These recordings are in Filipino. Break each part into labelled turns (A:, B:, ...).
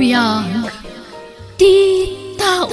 A: Biyag ti tao.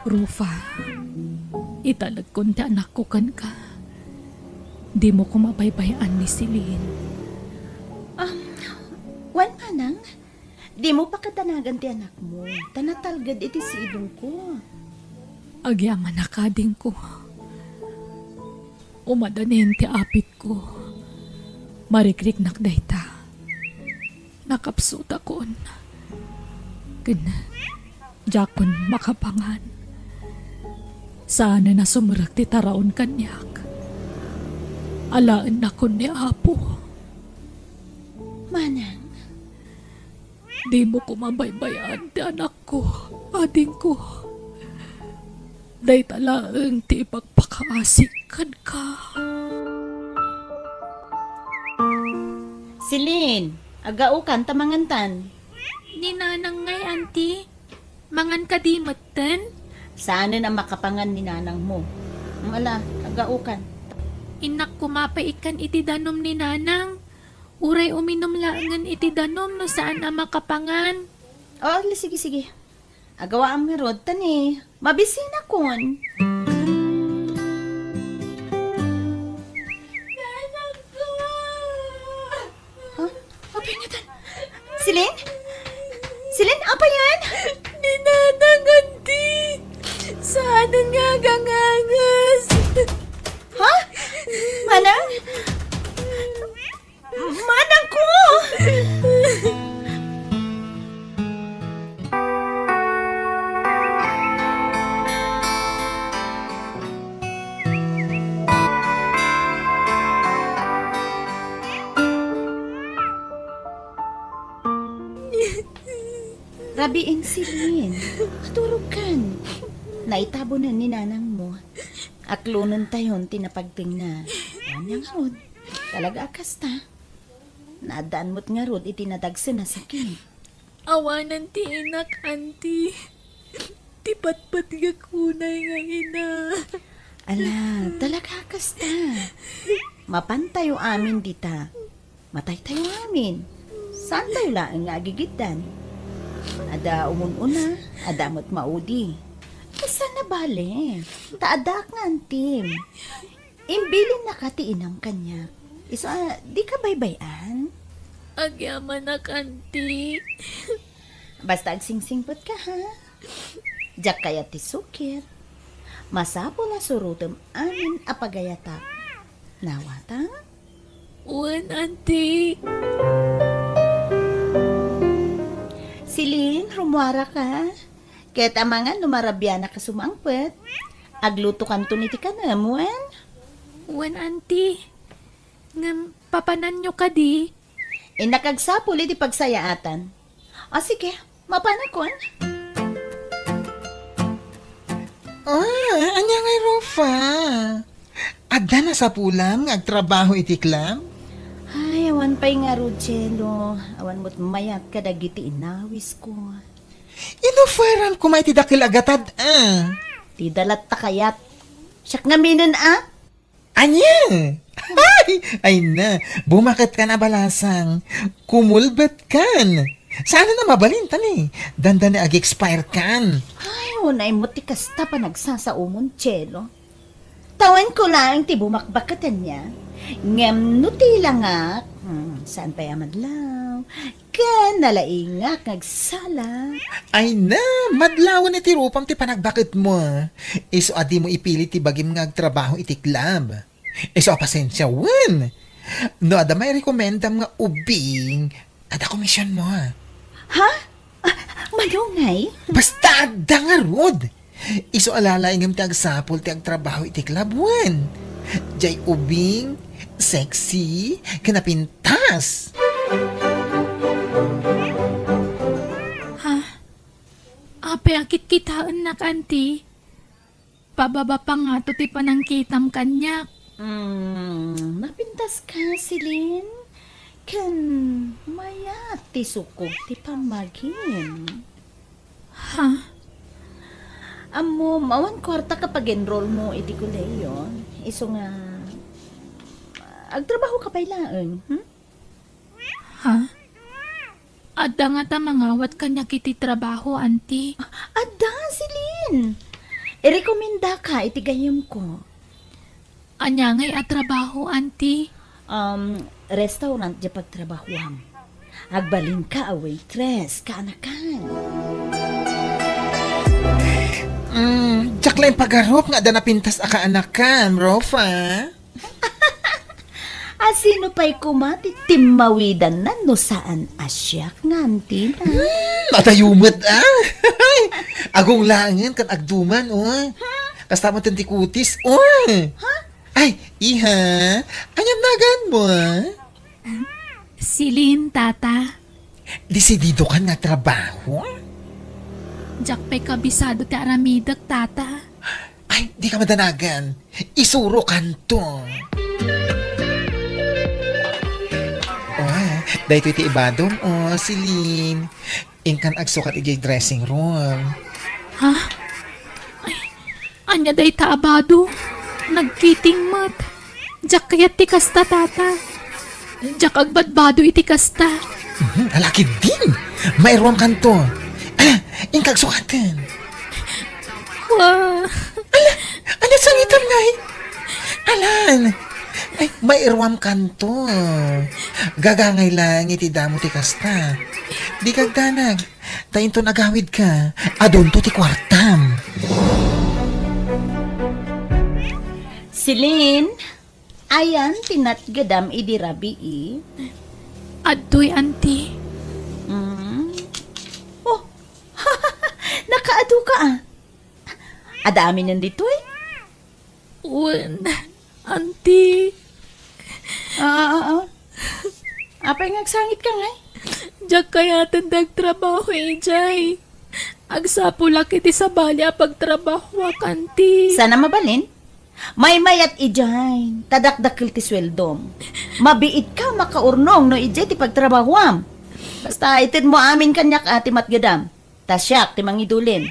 A: Rufa, italag ko ti anak ko kan ka. Di mo ko mabaybayan ni Celine.
B: Wan manang, di mo pa katanagan ti anak mo. Tanatalgad iti si idong ko.
A: Agyaman na kading ko. Umadanin ti apit ko. Marikrik nakdayta. Nakapsut akon. Jakon makapangan. Sana na sumurag ti taraon kanyak. Alaan na kon ni Apo.
B: Manang,
A: Di mo ko mabaybayan ti anak ko, ading ko. Day talaang ti ipagpakaasikan ka.
B: Celine, agaukan tamangantan.
A: Ninanang ngay, auntie. Mangan ka di matan?
B: Sana na makapangan ni nanang mo. Ala, agaukan.
A: Inak kumapaikan iti danom ni nanang. Uray uminom laangan iti danom no saan na makapangan.
B: Oh, sige. Agawa ang mirod tani. Mabisina kon.
A: Nanang ko!
B: Huh? Apa niya tan? Celine? Celine, apa yan?
A: Ninanang, auntie. Sana nga gangangas.
B: Ha? Manang? Manang ko! Rabiin Celine, turog kan. Naitabo na ni nanang mo. Aklunon tayon tinapagting na. Yan yang rod. Talaga akas ta. Naadaan mo't nga rod itinadagsa na sakit.
A: Awanan ti inak, auntie. Tipat-pat nga kunay nga ina.
B: Ala, talaga akas ta. Mapantayo amin dita. Matay tayo amin. Saan tayo laang nga agigitan? Ada umun-una, ada mo't maudi. Asa na bale? Taadak nga antim. Imbilin na katiinang kanya. Isa, di ka baybayan?
A: Agyaman na, auntie.
B: Basta agsingsingpot ka ha. Diyak kaya ti sukit. Masapo na surutem amin apagayatak. Nawata?
A: Uwan, auntie.
B: Silin, rumwara ka. Kaya tamangan lumarabya na ka sumangpet. Agluto kanto niti ka na, muan.
A: Uwan, auntie. Ngam, papanan nyo ka di.
B: Nakagsapol iti pagsayaatan. O sige, mapanakon.
C: Anya ngay Rofa. Adda na sa pulang, agtrabaho itiklam.
B: Ay, awan pa'y nga Ruchelo. Awan mo't mayat ka dagiti inawis ko.
C: Inuferan ko may tidakil agatad,
B: Ti dalat takayat. Siyak nga minan
C: Anya? Ay na, bumakit ka na balasang. Kumulbet kan. Sana na mabalintan Danda na ag-expire kan.
B: Ay, unay mo ti kasta pa nagsasaumon, Chelo. Tawan ko lang ti bumakbakatan niya. Ngem no ti langak. Saan pa yamadlaw? Kan nalaingak nagsala.
C: Ay na, madlawan iti rupam ti panagbakit mo. Iso adi mo ipilit ti bagim nga agtrabaho itiklam. Iso pasensya wen. No, ada may rekomendam nga ubing. Ada komisyon mo.
B: Ha? Mayongay?
C: Basta ada nga rod. Iso alalay ngam ti agsapol ti agtrabaho iti klabwan. Jay ubing, sexy, kanapintas.
A: Ha? Ape akit kitaan na kanti. Pababa pa nga to ti panangkitam kanyak.
B: Napintas ka, Celine. Kan maya ti sukog ti pamagin.
A: Ha?
B: Amo, mawan kwarta kapag enroll mo iti koleyo. Iso nga, agtrabaho ka pailaan.
A: Ha? Adda nga ta mangawat kanyak iti trabaho, anti.
B: Ada, Celine. Irekomenda ka iti gayam ko.
A: Anya ngay at trabaho, anti.
B: Restaurant di pagtrabahuam. Agbalin ka a waitress, kaanakan.
C: Diyak lang pagarop nga da napintas aka anakan, Rofa.
B: Sino pa'y kumati timawidan na no saan asyak nganti na.
C: Matayumat Agong langin kan agduman, Kasta mo tantikutis, Ay, iha, anyam nagan mo,
A: Silin, tata.
C: Desidido ka nga trabaho?
A: Diyak pa'y kabisado ti aramidak, tata.
C: Ay, di ka madanagan. Isuro kanto. Dahito iti ibadom, Celine. Ingkan agsukat ijay dressing room.
A: Ha? Ay, anya day taabado. Nagkiting mat. Diyak kayat ti kasta, tata. Diyak agbadbado iti kasta.
C: Alaki din. Mayroon kanto. Ingkag sukatan.
A: Wah.
C: Ano sangitan na Alan. Ay, mayroon kanto. Gagangay lang iti damo ti kasta. Di kag danag. Tayin to nagawid ka. Adon to ti kwartam.
B: Celine, ayan tinatgadam idirabi
A: Adoy, anti.
B: Oh, nakaado ka Adami nandito
A: Wen, anti.
B: Apay ngagsangit ka nga
A: Diyak kaya tandag trabaho, jay. Agsapulak iti sa bali pagtrabaho, kanti.
B: Sana mabalin? May mayat ijay, tadakdakil ti sweldom. Mabiit ka makaurnong no ijay ti pagtrabahuam. Basta itin mo amin kanyak ati matgadam. Tasyak ti mangidulin.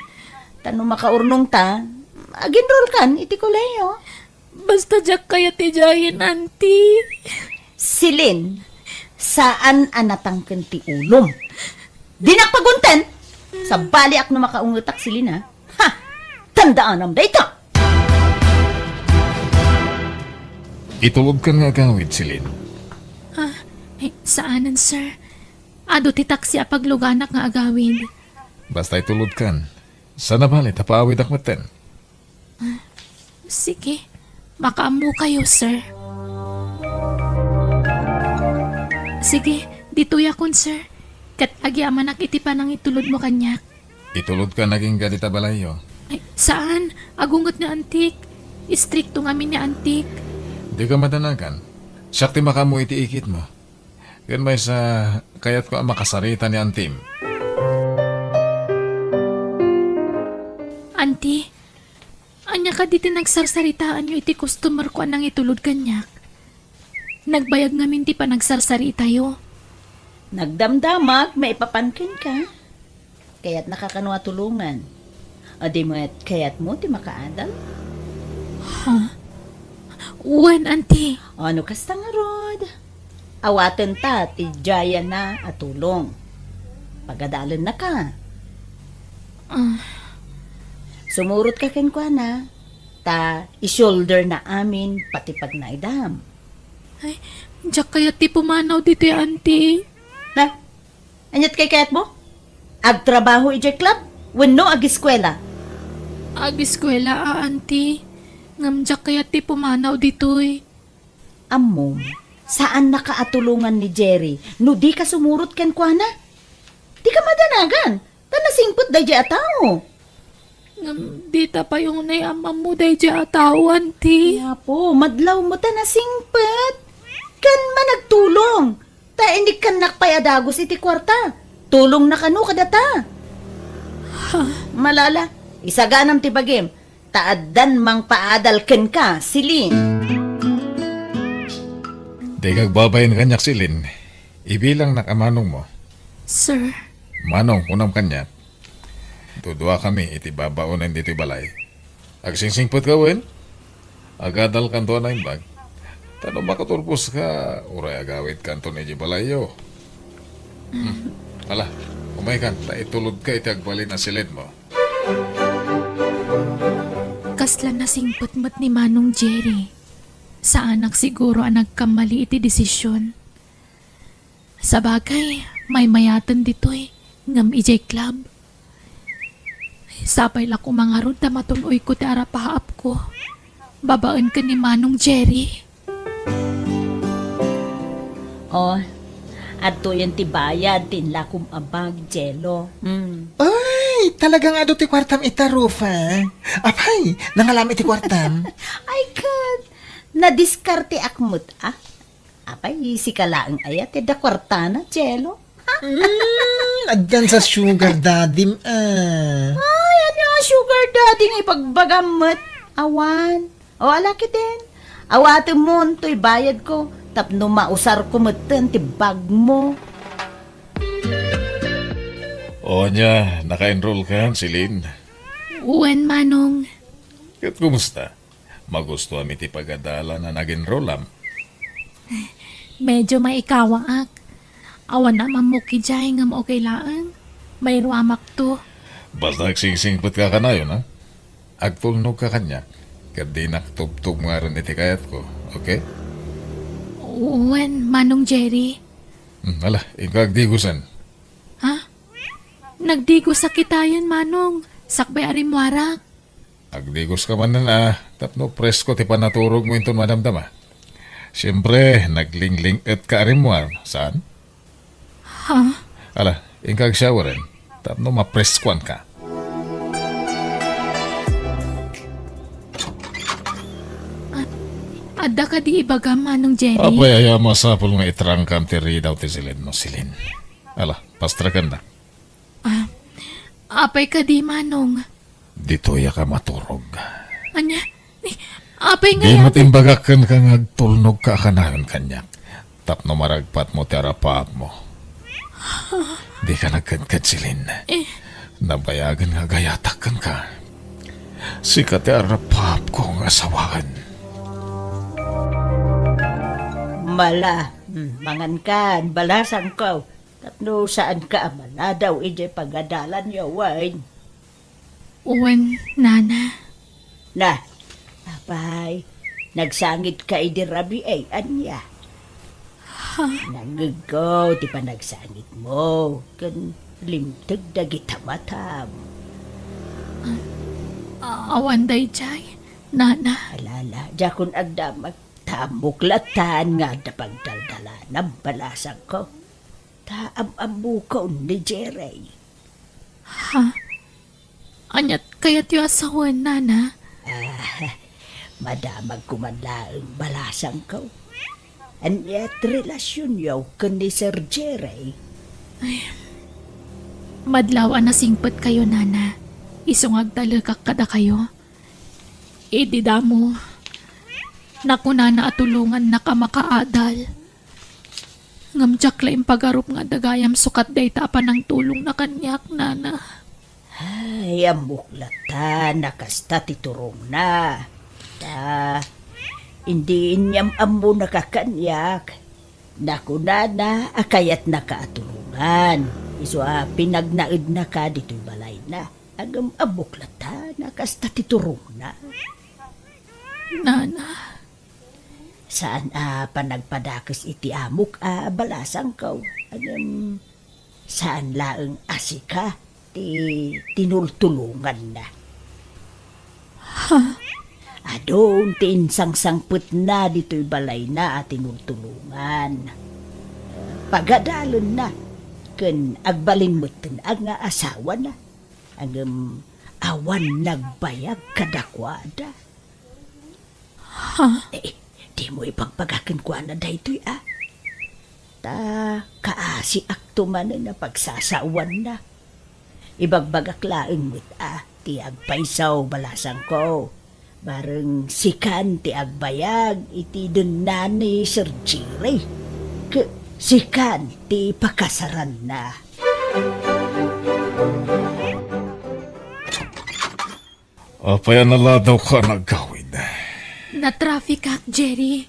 B: Tano makaurnong ta, aginrol kan iti koleyo.
A: Basta diyak kaya ti jayin, anti.
B: Silin, saan anatangken ti ulom? Dinakpagunten! Sa bali ak na makaungutak silin ha. Ha! Tandaan am dayta!
D: Itulog ka nga gawid, Celine.
A: Ay, saanan, sir? Ado ti taksi pagluganak nga agawin.
D: Basta itulog kan. Sana balit, hapaawid akmaten.
A: Sige, makaamu kayo, sir. Sige, dito yakon, sir. Kat agyaman iti pa nang itulod mo kanyak.
D: Itulog ka naging ganita balayo.
A: Ay, saan? Agungot nga antik. Istrikto nga ni antik.
D: Di ka madanagan. Siyak ti makamu iti ikit mo. Yan may sa kayat ko ang makasarita ni Antim.
A: Anti, anya ka diti nagsarsaritaan nyo iti customer ko anang itulod kanyak. Nagbayag nga minti pa nagsarsarita yo.
B: Nagdamdamag, maipapankin ka. Kaya't nakakanwa tulungan. O di mo kaya't mo ti makaadal.
A: Uwan, anti.
B: O ano kasta nga rod? Awaten ta ti jaya na at tulong. Pagadalan na ka. Sumurot ka kenkwa na. Ta i-shoulder na amin pati pag naidam.
A: Ay, diyak kaya ti pumanaw dito anti.
B: Na, anyat kay kayat mo? Agtrabaho ijay club? Wenno ag-eskwela?
A: Ag-eskwela, anti. Ngamdiyak kaya ti pumanaw dito
B: Amom, saan nakaatulungan ni Jerry no di ka sumurot ken kwa na? Di ka madanagan. Tanasingpot da di ataw.
A: Di ta pa yung nayamam mo day dya atawan ti.
B: Kaya po, madlaw mo ta na singpet. Kan managtulong. Ta hindi kan nakpayadagos iti kwarta. Tulong na kanu kada ta. Malala, isaganam ti bagim. Taaddan mang paadal ken ka, silin.
D: Di kagbabayin kanyak silin. Ibilang nakamanong mo.
A: Sir,
D: Manong, unang kanyak. Tudua kami, iti babaunan dito balay. Agsingsingpot ka, wen? Agadal kanto na imbag. Tanong makatulpos ka, uray agawit kanto ni balayo. Ala, umay kan, taitulod ka iti agbalin na silid mo.
A: kasla na singpot-mot ni Manong Jerry. Sa anak siguro ang nagkamali iti desisyon. Sa bagay, may mayatan dito'y ngam ijay club. Sapay la ko mga rod na matuloy ko ti arapaap ko. Babaan ka ni Manong Jerry.
B: Oh, ato yan ti bayad, tinla abag, Jello.
C: Ay, talagang ado ti kwartam itarufa. Apay, nangalam iti kwartam.
B: Ay, God! Nadiskarte akmut, ah? Apay, si kalaang ayat, da kwartana, Jello.
C: Agdan sa sugar daddy,
B: Ay, ano, sugar daddy nga ipagbagamot. Awan. O, alaki din. Awatin mo, to'y bayad ko. Tapno mausar ko matan, ti bag mo.
D: O niya, naka-enroll ka, silin.
A: Uwan, Manong.
D: Kat kumusta? Magusto kami ti pagadala na nag-enroll am.
A: Medyo maikawaak. Awan na mamuki dyan ngam okay laan. May ruamak to.
D: Basta agsingsingpot ka kanayon, ha? Agtulnog ka kanya. Kat di naktubtog nga rin iti kayat ko, okay?
A: Uwan, Manong Jerry.
D: Ala, ikagdigusan.
A: Ha? Nagdigo sa kitayan, Manong. Sakbay arimwarak.
D: Agdigos ka man na, tapno presko ti panaturog mo inton madamdama. Siyempre, naglingling at kaarimwar. Saan?
A: Ha?
D: Ala, ingkag showerin. Tapno mapreskwan ka.
A: Adda ka di ibaga, Manong Jerry.
D: Apay aya masapol nga itrangkam ti ridaw ti silin no silin. Ala, pastrakan na.
A: Apay ka di, Manong.
D: Dito ya ka maturog.
A: Anya? Apay nga
D: Di
A: yan.
D: matimbagakan ka ngagtulnog ka kanayon kanyak. Tapno maragpat mo ti arapaap mo. Di ka nagkadkad silin. Nabayagan nga gayatakan ka. Sikat ti arapaap ko nga asawakan.
B: Mala, mangan ka, balasan ko. Tapno saan ka, mala daw, ije pagadalan niyo, wine.
A: Uwan, Nana.
B: Na, apay, nagsangit ka idirabi ay anya. Nangigaw, di pa nagsangit mo. Kan limtag dagita matam.
A: Awan day jay. Nana.
B: Alala, jakon agdamag tamuklatan nga da pagdaldala ng balasan ko. Taam-amu ko ni Jerry.
A: Anyat kayat yu asawan, Nana.
B: Madamag kumanlaang balasan ko. Anyat relasyon yaw ka ni Sir Jerry.
A: Madlawan na singpot kayo, Nana. Isungag talaga kada kayo. Idida mo. Nakuna na atulungan na ka makaadal. Ngamjak laing pagarup nga dagayam sukat day tapan ng tulong na kanyak, Nana.
B: Ay, amuklatan, nakasta titurong na. Hindi inyam amu nakakanyak. Nakuna na, akayat nakaatulungan. Iswa, pinagnaid na ka dito'y balay na. Agam amuklatan, nakasta titurong na.
A: Nana.
B: Saan panagpadakis iti amok balasang ko? Agam, saan laeng asika? Tinultulungan na. Adong tiinsangsangput na dito'y balay na at tinultulungan. Pagadalon na. Kun agbalin mo ang asawa na. Ang awan nagbayag kadakwada. Di mo ipagpagakan ko na daytoy Ta, kaasi akto man na pagsasawan na. Ibagbagak laeng mo't ti agpaisaw balasang ko. Bareng sikan ti agbayag iti dunan ni Sir Jerry. Sikan ti pakasaran na.
D: Apay nala daw ka nagawin.
A: Na-traffic ka, Jerry.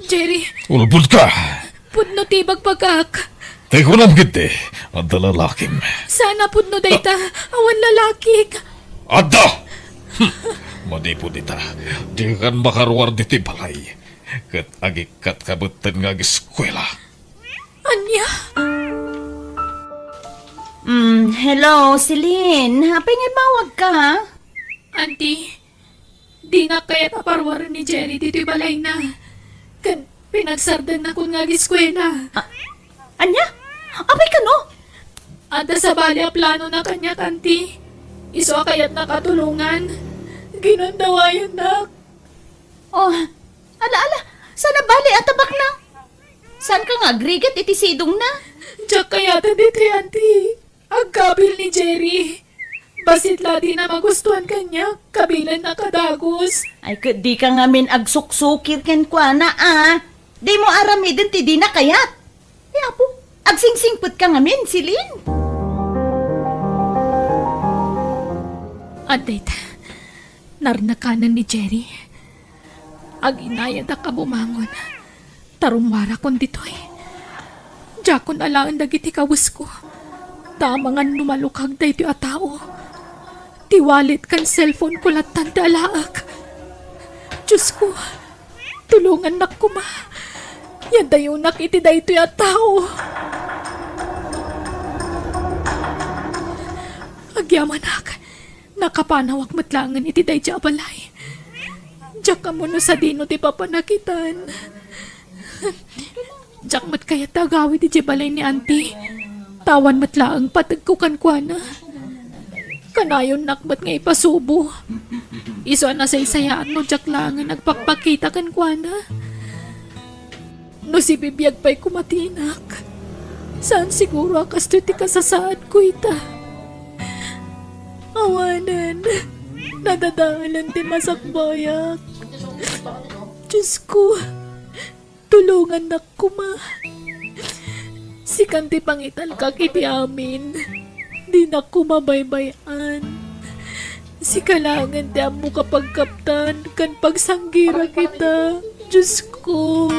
A: Jerry,
D: Ulbud ka!
A: pudno tibag pagkak.
D: Tay ko lang giti. Adda lalakim.
A: Sana pudno dayta, awan lalaki.
D: Adda! Madipo dita. Di kan makarwar diti balay. Kat agikat kabutan nga eskwela.
A: Anya?
B: Hello, Celine. Haping mawag ka, ha?
A: Auntie, di nga kaya paparwaran ni Jerry dito'y balay na. Kan pinagsardan na kung nga giskwela.
B: Anya? Apay ka, no?
A: Ada sa bali a plano na kanya, auntie. Iso kayat nakatulungan. Ginandawayan na.
B: Oh, ala. Sana bali at tabak na. Saan ka nga, Grigat, itisidong na?
A: Diyak kayata dito, auntie. Agkabil ni Jerry. Basit ladi na magustuhan kanya, kabilan na kadagos.
B: Ay, di ka nga min agsuksukir ken kwa na, Di mo aramidin ti di na kayat. Ay, apo, agsingsingput ka nga min, Celine.
A: Adit, narnakanan ni Jerry. Aginayad ka bumangon. Tarumwara kon ditoy. Jakon alaan dagiti kawis ko. Tamangan lumalukag da ito a tao. Tiwalit kan cellphone ko latan dalaak. Diyos ko, tulungan na kuma. Yan dayo nakiti da ito a tao. Agyamanak, nakapanawak matlangan iti day dya balay. Diyak ka mo no sa dino ti papanakitan. Diyak mat kaya tagawi di balay ni auntie. Tawan matlaang patagkukan kwa na. Kanayon nakbat nga ipasubo. Iso na sa isayaan no diyak lang nagpakpakita kan kwa na. No si bibiyag pa'y kumatinak. Saan siguro akas ti kasasaad ko ita? Awanan. Nadadaalan ti masakbayak. Diyos ko, tulungan na kuma. Si kanti pangital kak iti amin. Di na kumabaybayan. Si kalangan ti amo kapag kaptan kan pagsanggira kita. Diyos ko.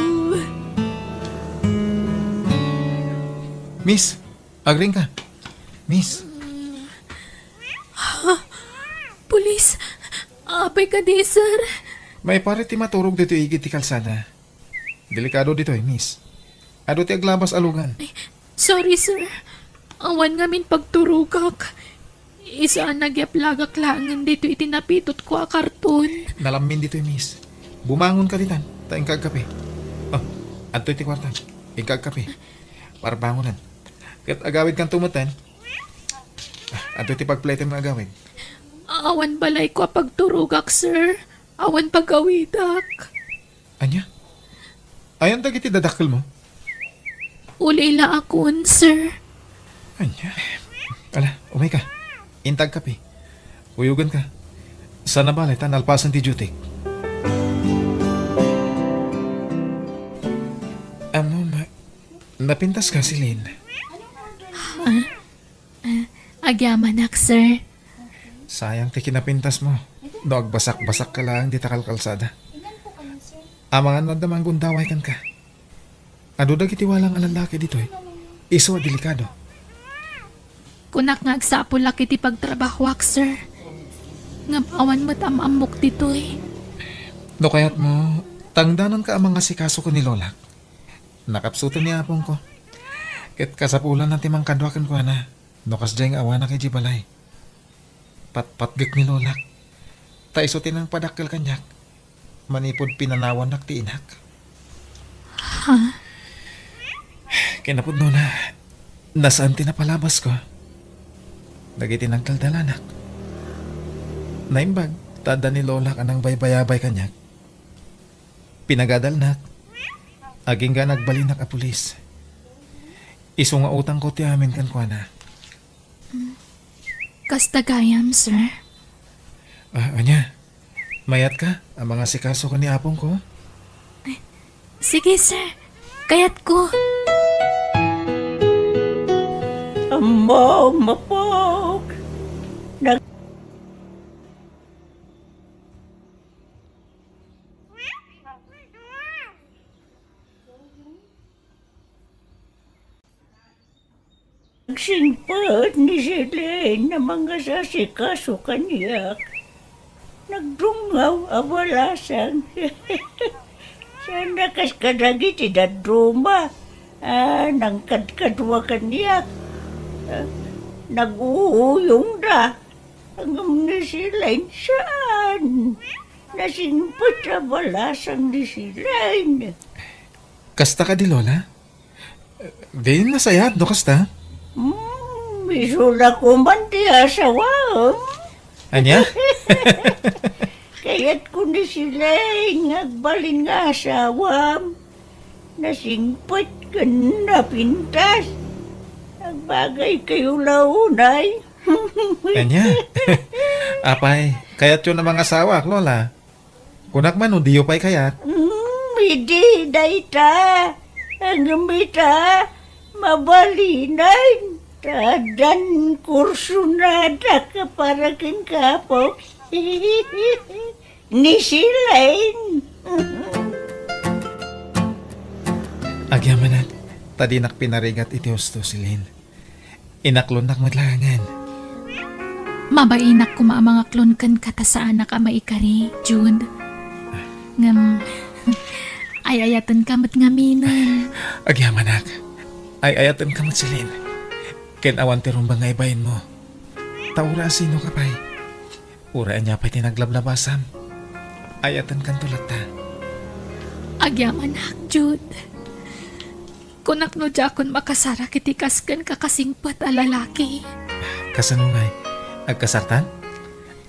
C: Miss, agring ka. Miss,
A: Pulis, apay ka di, sir.
C: may pare ti maturog dito igit ti kalsada. Delikado dito miss. Ado ti aglabas alungan.
A: Sorry, sir. Awan ngamin pagturugak. Isa nagyaplagak langan dito itinapitot ko a karton.
C: Nalamin dito miss. Bumangon ka ditan. Taing kagkape. Oh, adto ti kwarta. Ikagkape. Para bangunan. Kat agawid kang tumutan. Adto ti pagplete mga agawid.
A: Awan balay ko a pagturugak, sir. Awan pagawidak.
C: Anya? Ayan dagiti dadakkel mo.
A: Ulila akon, sir.
C: Anya? Ala, umay ka. Intag kape. Uyugan ka. Sana balay tan alpasan ti jutik. Napintas ka, Celine.
A: Agyamanak, sir.
C: Sayang ti kinapintas mo. Dog basak-basak ka lang di takal kalsada. Amangan na damang gundaway kan ka. Ado dagiti walang alalaki dito Iso delikado.
A: Kunak nga agsapol laki ti pagtrabahwak, sir. Ngapawan mo't amamok dito
C: No kayat mo, tangdanan ka ang mga sikaso ko ni Lola. Nakapsutan ni apong ko. Ket kasapulan ng timang kadwakan ko na. No kasdyang awa na kay Jibalay. Patpatgak ni Lola. Taisutin ang padakkel kanyak. Manipod pinanawan nak ti inak.
A: Ha?
C: Kinapod no na, nasaan tinapalabas ko? Dagiti nagdaldalanak. Naimbag, tada ni Lola ka ng baybayabay kanyak. Pinagadalnak. Aging ga nagbalinak a pulis. Iso nga utang ko ti amin kan kwa na.
A: Kastagayam, sir.
C: Anya, mayat ka? Ang mga sikaso ka ni apong ko?
A: Sige, sir. Kayat ko.
B: Amo, mapok. Nagsingpot ni Silene na mga sasikaso kaniyak. Nagdungaw awalasang. Sana kas kadagi ti dadruma. Nang kadkadwa kaniyak. Nag-uuyong na. Hanggang ni Silene saan? Nasingpot awalasang ni Silene.
C: Kasta ka di Lola? Di nasayat, do kasta?
B: Misula ko man di asawa.
C: Anya?
B: Kaya't ko ni sila ngagbalin nga asawa. Nasingpot ka na pintas. Nagbagay kayo launay.
C: Anya? Apay, kayat yun ang mga asawa, Lola. Kunak man, diyo pa'y kayat.
B: Hindi, daita. Ang gamita, mabalinan. Tadan kurso na ka para kang kapok. Ni Silene.
C: Agyamanat, tadinak pinarigat iti husto silin. Inaklonak madlangan.
A: Mabainak ko mga klon kan kata sa anak ama ikari, Jude. Ngam, ayayatan kamot ngaminan.
C: Agyamanak, ay ayatan ka silin. Ken awan ti rumbang nga ibayin mo. Taura sino ka pa'y. Uraan niya pa'y tinaglablabasam. Ayatan kan tulad ta.
A: Agyaman Jude. Kunak no jakon makasara kiti kasken kakasingpat a lalaki.
C: Kasanungay, agkasartan?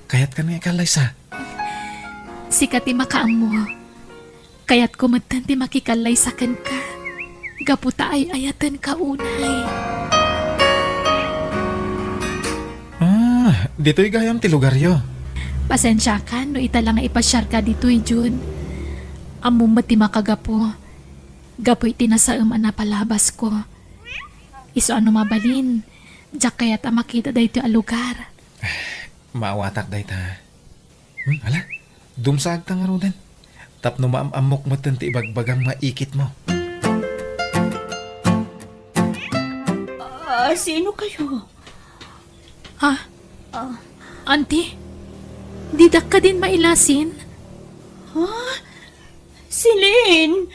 C: Kayat ka nga ikalay
A: Sikati makaam mo. Kayat kumatan ti makikalay sa ken ka. Gaputa ay ayatan ka unay.
C: Dito'y gayam ti lugar yo.
A: Pasensya ka no ita lang nga ipasyar ka dito'y Jude. Among mati makagapo. Gapoy tinasaam na palabas ko. Iso ano mabalin. Diyak kaya't makita dito a lugar.
C: Maawatak day ta. Ala, dumsag ta nga rodan. Tapno maamamok mo ti ibagbagang maikit mo.
B: Sino kayo?
A: Ha? Auntie? Didak ka din mailasin?
B: Silene!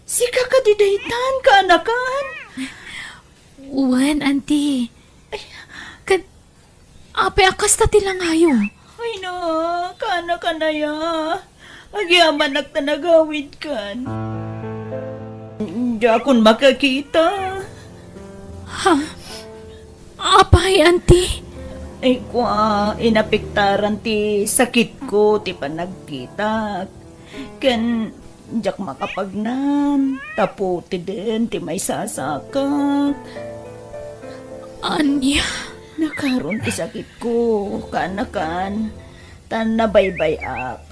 B: Si kakadidaytan ka, anakan?
A: Uwan, auntie. Ape akas ta tilang hayo.
B: Ay na, kana ka na ya. Agyaman nagtanagawid kan. Di akong makakita.
A: Ha? Apay, auntie?
B: Ay kwa, inapiktaran ti sakit ko, ti panagkita. Ken, diyak makapagnan. Tapo ti din, ti may sasakak.
A: Anya?
B: Nakaroon ti sakit ko, kanakan. Tan nabaybay ak.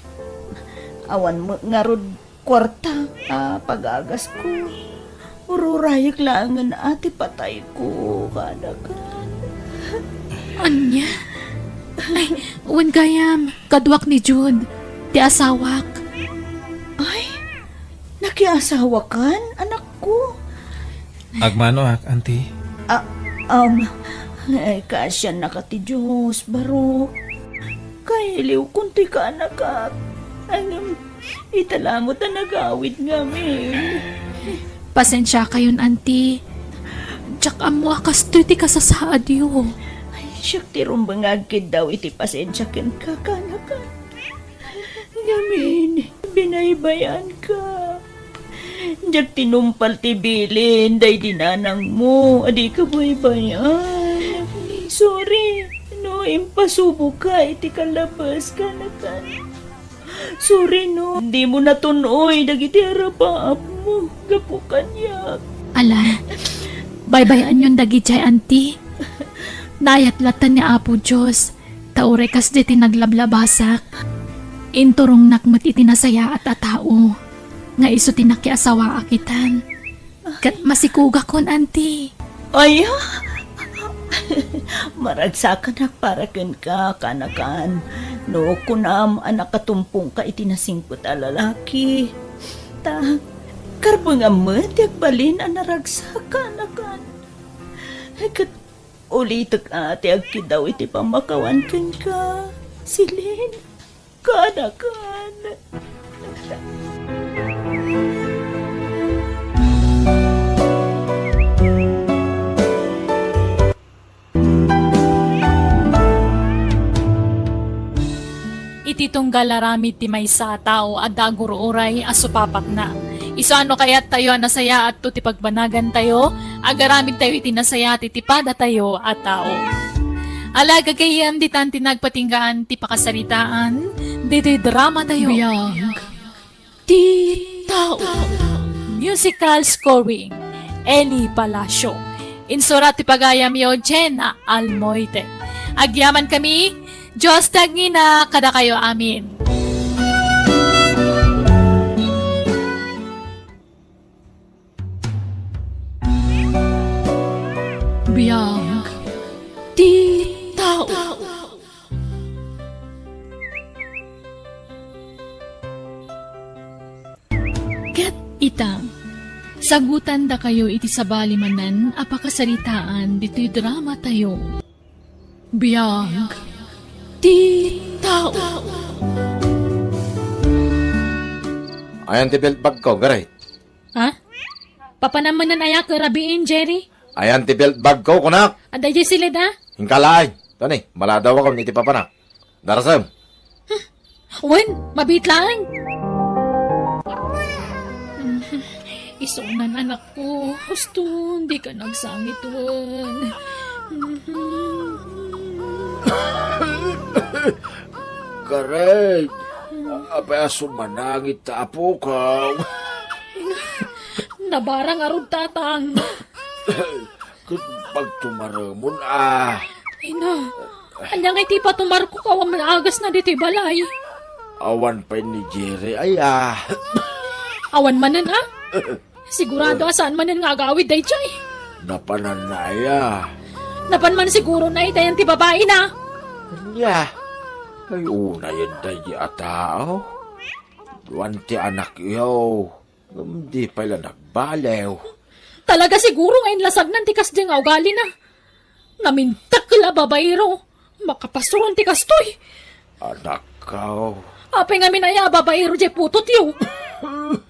B: Awan mo nga rod kwarta, pag-agas ko. Ururayak langan ati patay ko, kanakan.
A: Anya? Ay, uwan gayam. Kadwak ni Jude. Ti asawak.
B: Ay, nakiasawa kan, anak ko.
C: Agmano auntie.
B: Ay, kasya na ka ti Diyos, barok. Kailiw kunti ka anak ka. Italamot na nagawid ngamin.
A: Pasensya kayon, auntie. Tsak amo akas ti kasasaad yo.
B: Ay, siyak ti rumbangagkid daw iti pasensya ken kakanakan. Ngamin, binaybayan ka. Diyak tinumpal ti bilin, day dinanang mo, adi ka baybayan. Sorry. No, impasubo ka, iti kalabas ka na kan. Sorry no, hindi mo natunoy, dagiti harapaap mo, gapo kanyak.
A: Ala, baybayan yun dagi jay anti. Nayatlatan ni Apo Diyos, taure kas di tinaglablabasa. Inturong nakmat itinasaya at atao. Nga iso tinakiasawa akitan. Kat masikuga kon anti.
B: Ay, maragsakan na para ken ka, kanakan. No, kunam, anak katumpong ka itinasingpot a lalaki. Ta, karbo nga matyak balin ang naragsakan, akan. Kat, ulitak ate agki daw iti pamakawan ken ka. Silin, kanakan.
A: Iti tunggal aramid ti may sa tao at daguro oray asupapak na. Iso ano kaya't tayo nasaya at to ti pagbanagan tayo, agaramid tayo iti nasaya ti tipada tayo at tao. Alaga kayam di tan tinagpatinggaan ti pakasaritaan, di drama tayo. Biyag, ti tao. Musical scoring, Eli Palacio. Insura ti pagayam yo, Jenna Almoite. Agyaman kami, Diyos tagina kada kayo amin. Biyag, ti tao. Ket itang, sagutan da kayo iti sabali manan apakasaritaan dito'y drama tayo. Biyag, ti tao.
E: Ayan ti belt bag ko, garay.
A: Ha? Papanamanan ayak rabiin, Jerry?
E: Ayan ti belt bag ko, kunak.
A: Aday di sila da?
E: Hingkalaay. Tani, maladaw ako niti papanak. Darasam.
A: Wen, mabitlaan. Isunan anak ko. Gusto, hindi ka nagsangit, Wen.
E: Garay. Abay sumanangit ta po ka.
A: Nabarang arod tatang.
E: Kung pagtumaramon ah.
A: Ina, andang iti pa tumarko ka wa agas na diti balay.
E: Awan pa ni Jerry ay ah.
A: Awan manan ha? Sigurado asan manan nga agawid day chay.
E: Napananaya.
A: Napan man siguro na itayan ti babae na.
E: Kanya. Ay una yan tayo atao. Duwan ti anak yaw. Hindi pala nagbalew.
A: Talaga siguro ngayon lasag ng tikas ding ugali na. Namintak la babayro. Makapasuron tikas to'y.
E: Anak ka.
A: Apay nga minaya babayro di putot yo.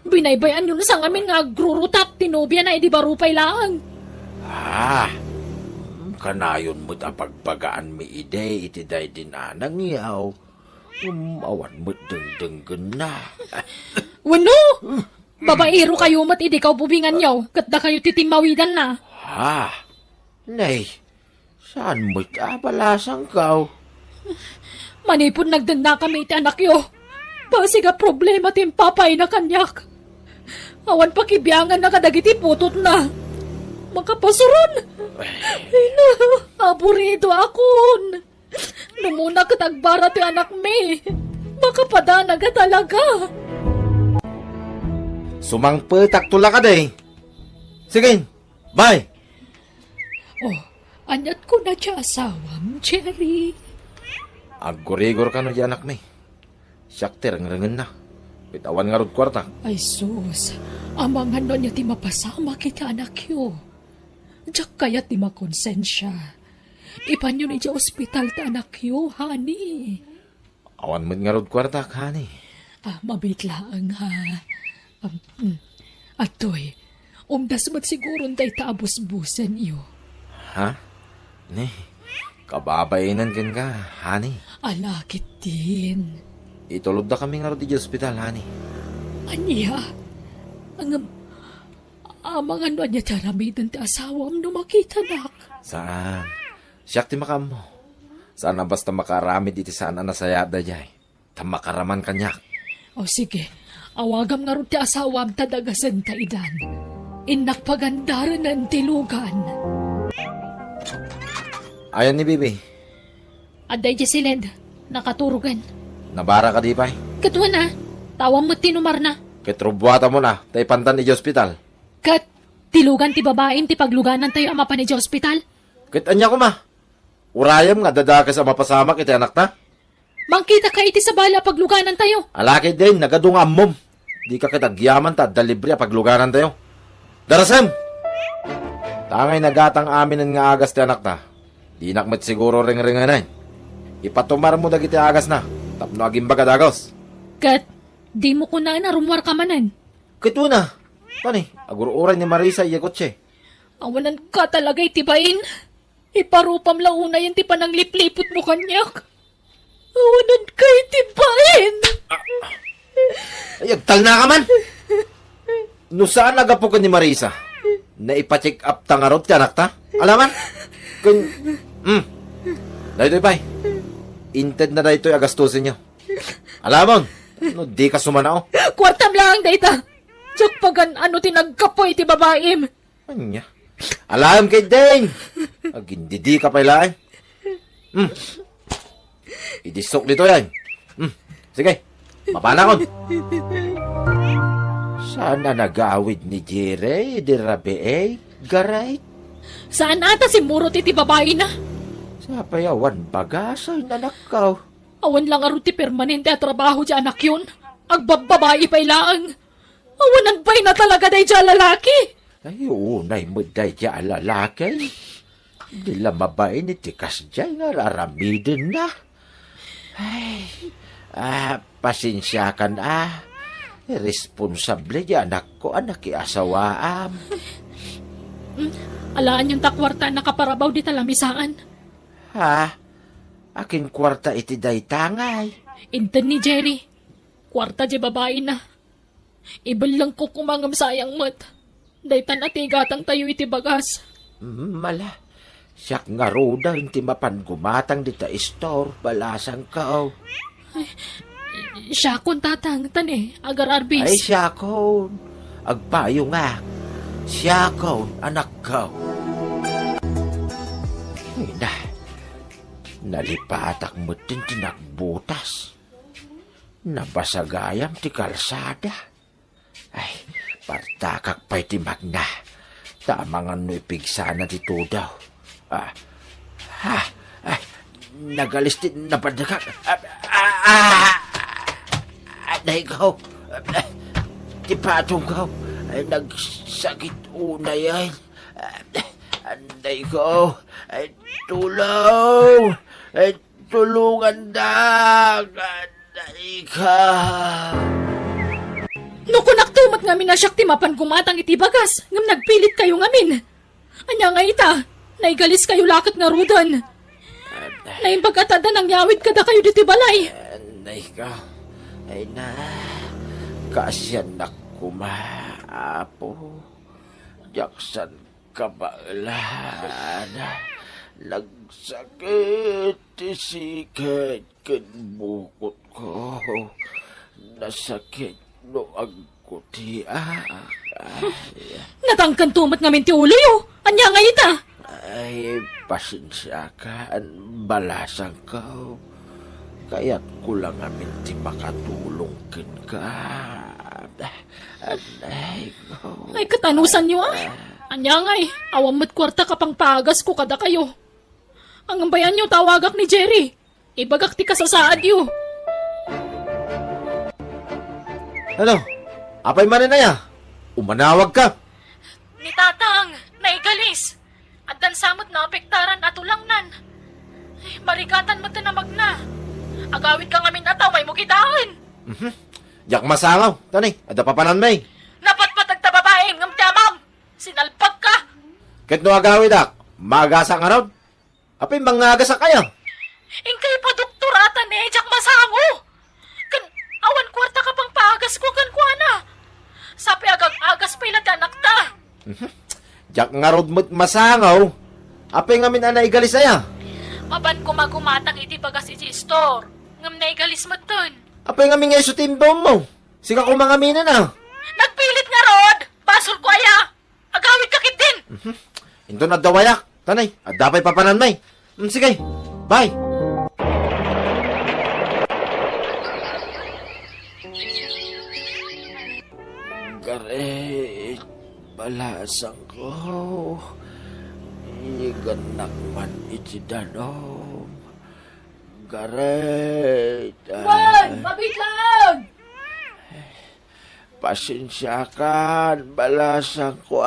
A: Binaybayan yun sa ngamin nga agrurutak tinubya na idibarupay lang.
E: Ah, kanayon mo't apagpagaan mi ide iti day din anang yaw. Awan mo't dengdenggan na.
A: Wano? Babaero kayo mat idi kaw bubingan yaw. Katda kayo titimawidan na.
E: Ha? Nay, saan mo't abalasang kaw?
A: Manipod nagdanda kami iti anak yo. Basi ka problema tim papay na kanyak. Awan pakibiyangan na kadagiti putot na. Makapasuron. Ina, aburido akon. Numuna katagbara ti anak me. Makapadana ka talaga.
E: Sumangpetak tula ka day. Sige, bye.
A: Oh, anyat ko na siya asawam, Cherry.
E: Agurigor ka no di anak me. Siyak rangen na. Bitawan nga rod kwarta.
A: Ay sus, amang ano niya ti mapasama kita anak yo. Diyak kaya ti makonsensya. Ipan yun iti ospital ta anak yo, honey.
E: Awan mo nga rod kwarta, kani.
A: Mabitlaang ha. Atoy, umdas mat siguro tayo taabos-busan iyo.
E: Ha? Ne, kababayanan kan ka, hani.
A: Alakit din.
E: Itulog na kami nga rod di ospital, hani.
A: Anya, amang ano niya taramidan ti asawam no makita nak.
E: Saan? Siyak ti makam mo. Sana basta makaramid iti sana nasayada jay. Tamakaraman kanyak.
A: O sige, awagam nga rin ti asawam tadagasan ta idan. Inak pagandaran ng tilugan.
E: Ayan ni Bibi.
A: Aday Jessilend, nakaturugan.
E: Nabara ka di pa'y.
A: Katwa na, tawang mo tinumar na.
E: Kitrubwata mo na, tay pantan ni hospital.
A: Kat, tilugan ti babaeng ti pagluganan tayo ama pa ni hospital.
E: Kit anya ko ma. Urayam nga dadakas sa mapasamak iti anak na.
A: Mangkita ka iti sa bala pagluganan tayo.
E: Alaki din, nagadungam mom. Di ka kitagyaman ta, dalibre pagluganan tayo. Darasam! Tangay nagatang amin nga agas ti anak na. Di nakmat siguro ring-ringanan. Ipatumar mo dagiti agas na. Tapno aging baga dagos.
A: Kat, di mo ko na rumwar ka manan.
E: Kito na. Tani, agururay ni Marisa iya kotse.
A: Awanan ka talaga itibain. Iparupam lang una yan ti panang liplipot mo kanyak. Awanan ka itibain.
E: Ay, agtal na ka man! No saan nagapukan ni Marisa? Na ipacheck up tangarot ka anak ta? Alaman? Kun... Dahito ipay. Inted na dahito agastusin nyo. Alamon, no, di ka sumanao.
A: Kwartam lang data. Tsak pagan ano tinagkapoy ti babaim.
E: Anya? Alam kay Deng! Agindidi ka pala eh. Idisok dito yan. Sige, mapana kon. Sana nag-awid ni Jire, di rabi eh, garay.
A: Saan ata si Muro ti babae na?
E: Sa payawan bagasay na nakaw.
A: Awan lang aro ti permanente at trabaho di anak yun. Agbababae pa ilaang. Awanan pa'y na talaga day dya lalaki.
E: Ay, unay mo day dya lalaki. Di lamabay ni tikas dyan nga raramidin na. Ay, pasensya ka na. Irresponsable di anak ko, anak iasawaam.
A: Alaan yung takwarta nakaparabaw di talamisaan.
E: Ha? Akin kwarta iti day tangay.
A: Intan ni Jerry. Kwarta di babae na. Ibal lang ko kumangam sayang mat. Daytan at igatang tayo iti bagas.
E: Mala. Siyak nga roda, hindi mapan gumatang dita store, balasang ka.
A: Siya kon tatang, tane, agar arbis.
E: Ay, siya kon. Agpayo nga. Siya kon, anak ko. Na, nalipatak mo din tinagbutas. Nabasagayam ti kalsada. Ay, partakak pa'y ti magna. Tamang ano ipigsana ti tudaw. Nagalis ti napadakak. Anay ko. Ti patong ko. Nagsakit unay ay. Anday ko. Tulong. Tulungan da. Anday ka.
A: Nuko naktumat ngamin na siyak ti mapan gumatang iti bagas. Ngam nagpilit kayo ngamin. Anya nga ita, naigalis kayo lakat nga rudan. Naimbagatada nang yawid kada kayo diti balay.
E: Anday ka. Ay na. Kasyan na kumaapo. Jaksan ka ba lana. Nagsakit isikat kan bukot ko. Nasakit no agkuti
A: Natangkan tumat ngamin ti ulo yo. Anya nga ita.
E: Ay, pasensya ka. Balasang ka. Kaya't ko lang amin ti makatulong kin ka. Anay ko.
A: Ay katanusan nyo ah. Anya nga awam mo't kwarta kapang pagas ko kada kayo. Ang ambayan nyo tawagak ni Jerry. Ibagak ti kasasaad yo.
E: Ano? Apay man na ya? Umanawag ka.
A: Ni tatang, naigalis. At dan samot na apektaran atulangnan. Marigatan mo na magna. Agawid ka ngamin ataw, may mukidaan.
E: Jak masangaw. Tani, ada papanan may.
A: Napatpatag ta babaeng ngam tamam. Sinalpag ka.
E: Ket no agawid ak. Magasa nga ron. Apay mangagasa kaya.
A: Ingkay pa doktor atan eh, jak masango. Kan, awan kwarta ka pang paagas ko kan kuana. Sapi agag-agas pa ilad anak ta.
E: Jak nga rod mo't masangaw. Apay ngamin anay galis aya.
A: Maban ko magumatang iti bagas iti store. Ngam na igalis mo ton.
E: Apay nga mingay sa timbong mo. Sika ko mga mina na.
A: Nagpilit nga rod! Basol ko aya! Agawit kakit din!
E: Ito na dawayak. Tanay, at dapay papananmay. Sige, bye. Garet, balasang ko. Iganak man iti danom. Garet.
A: Mabit lang!
E: Pasensya ka, balasang ko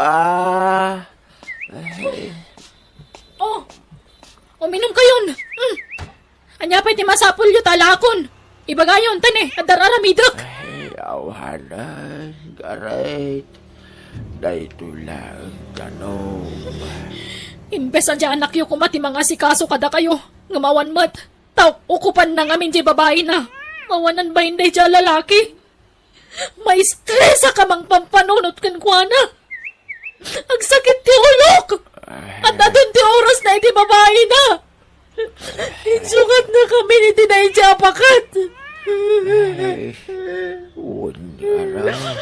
A: Oh! Uminom kayon! Anya pa iti masapul yu talakon! Ibagayon, tane, at dararamidak!
E: Awanan, Garet. Dahito lang tanong.
A: Imbes adya anak yu kumati mga sikaso kada kayo, ngamawan mat. Tao, ukupan na ngamin di babae na. Mawanan ba hindi dya lalaki? May stress ka mang pampanunot kan kuana. Ang sakit ti ulok! At adun ti oras na iti babae na. Insukat na kami ni tinay dya pakat.
E: Unyarang.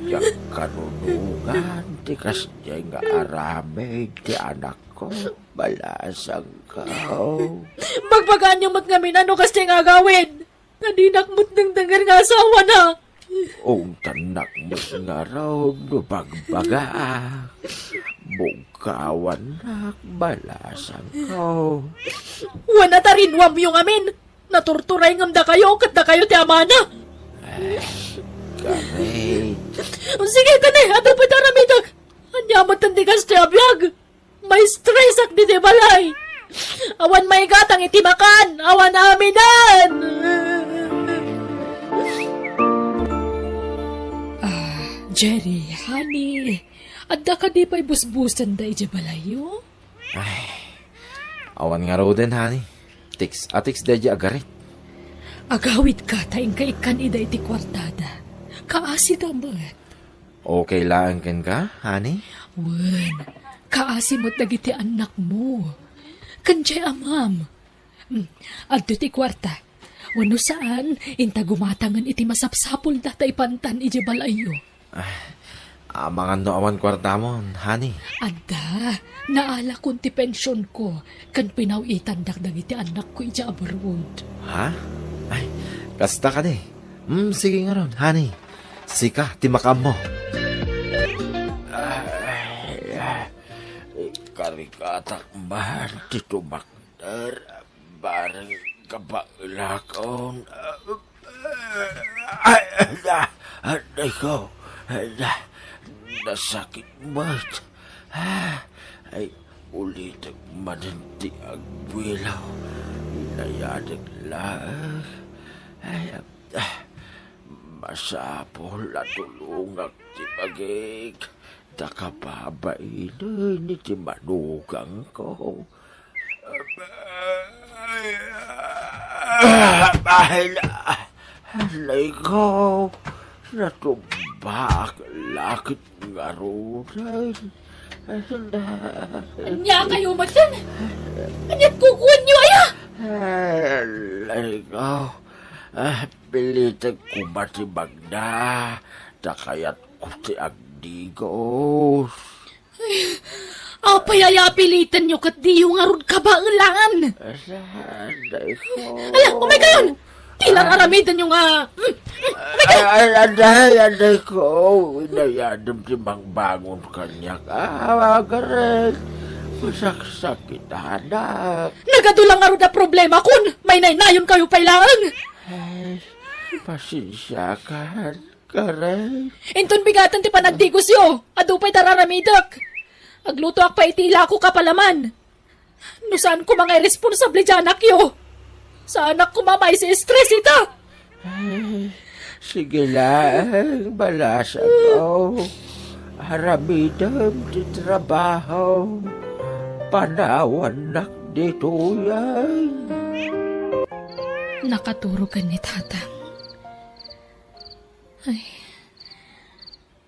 E: Yang kanunungan, tikas niya nga aramig ti anak ko. Balasang kao.
A: Magbagaan yung matngamin ano kasi nga gawin. Nadinakmut ng dangar nga asawa na.
E: Ung tanak mo nga raw, nubagbaga. Bukawan nak, balasang kao.
A: Wana tarinwam yung amin. Naturturay ngam da kayo, kat da kayo ti amana.
E: Garet.
A: Sige ka na, ato pa taramidag. Anyamat ang tigas ti abiyag. May stress ak di balay. Awan may gatang itimakan. Awan aminan. Jerry, honey. Adda ka di pa'y busbusan da iti balayo?
E: Awan nga raw din, honey. Atiks deja agarit.
A: Agawit ka tayong kaikan ida iti kwartada. Kaasi ka mat.
E: Okay lang ken ka, honey?
A: Wen, kaasi mo't dagiti anak mo. Kanjay amam. Adto ti kwarta. Wano saan, inta gumatangan iti masapsapul na tay pantan iti balayo.
E: Amangan no awan kwarta mo, honey.
A: Adda, naala kun ti pensyon ko. Kan pinawitan dagdag iti anak ko iti abroad.
E: Ha? Ay, kasta ka di. Sige nga ron, honey. Sika, timakam mo. Karikatak man, titumakdar, barang kabailakon. Aday ko, nasakit mat. Ay, ulit mananti agwilaw. Inayadag lang. Ay, masapol at tulungag ti bagig. Takapabain ni ti manugang ko. Alay ko. Natumbak lakit nga runan.
A: Anya kayo matan? Anyat kukuhan nyo aya?
E: Alay ko. Pilitag kumatibag na. Takayat ko ti agdigos.
A: Apay aya pilitan nyo kat di yung arun kabailangan.
E: Alay ko.
A: Ala, umay kayon! Tilang aramidan yung
E: Aday ko. Inayadam ti mangbangon kanyak. Garet. Masaksakit anak.
A: Nagadulang arun na problema kun may nainayon kayo pailangan.
E: Ay, pasensya ka, Garet.
A: Inton bigatan ti panagdigos yo, adupay tararamidak. Agluto ak pa itila ko kapalaman. No saan ko mga irresponsable dyan anak yo? Sa anak ko mamay si stress ita.
E: Ay, sige lang, balasa ko. Haramidam ti trabaho. Panawan nak dito yan.
A: Nakaturo ka ni tatang. Ay,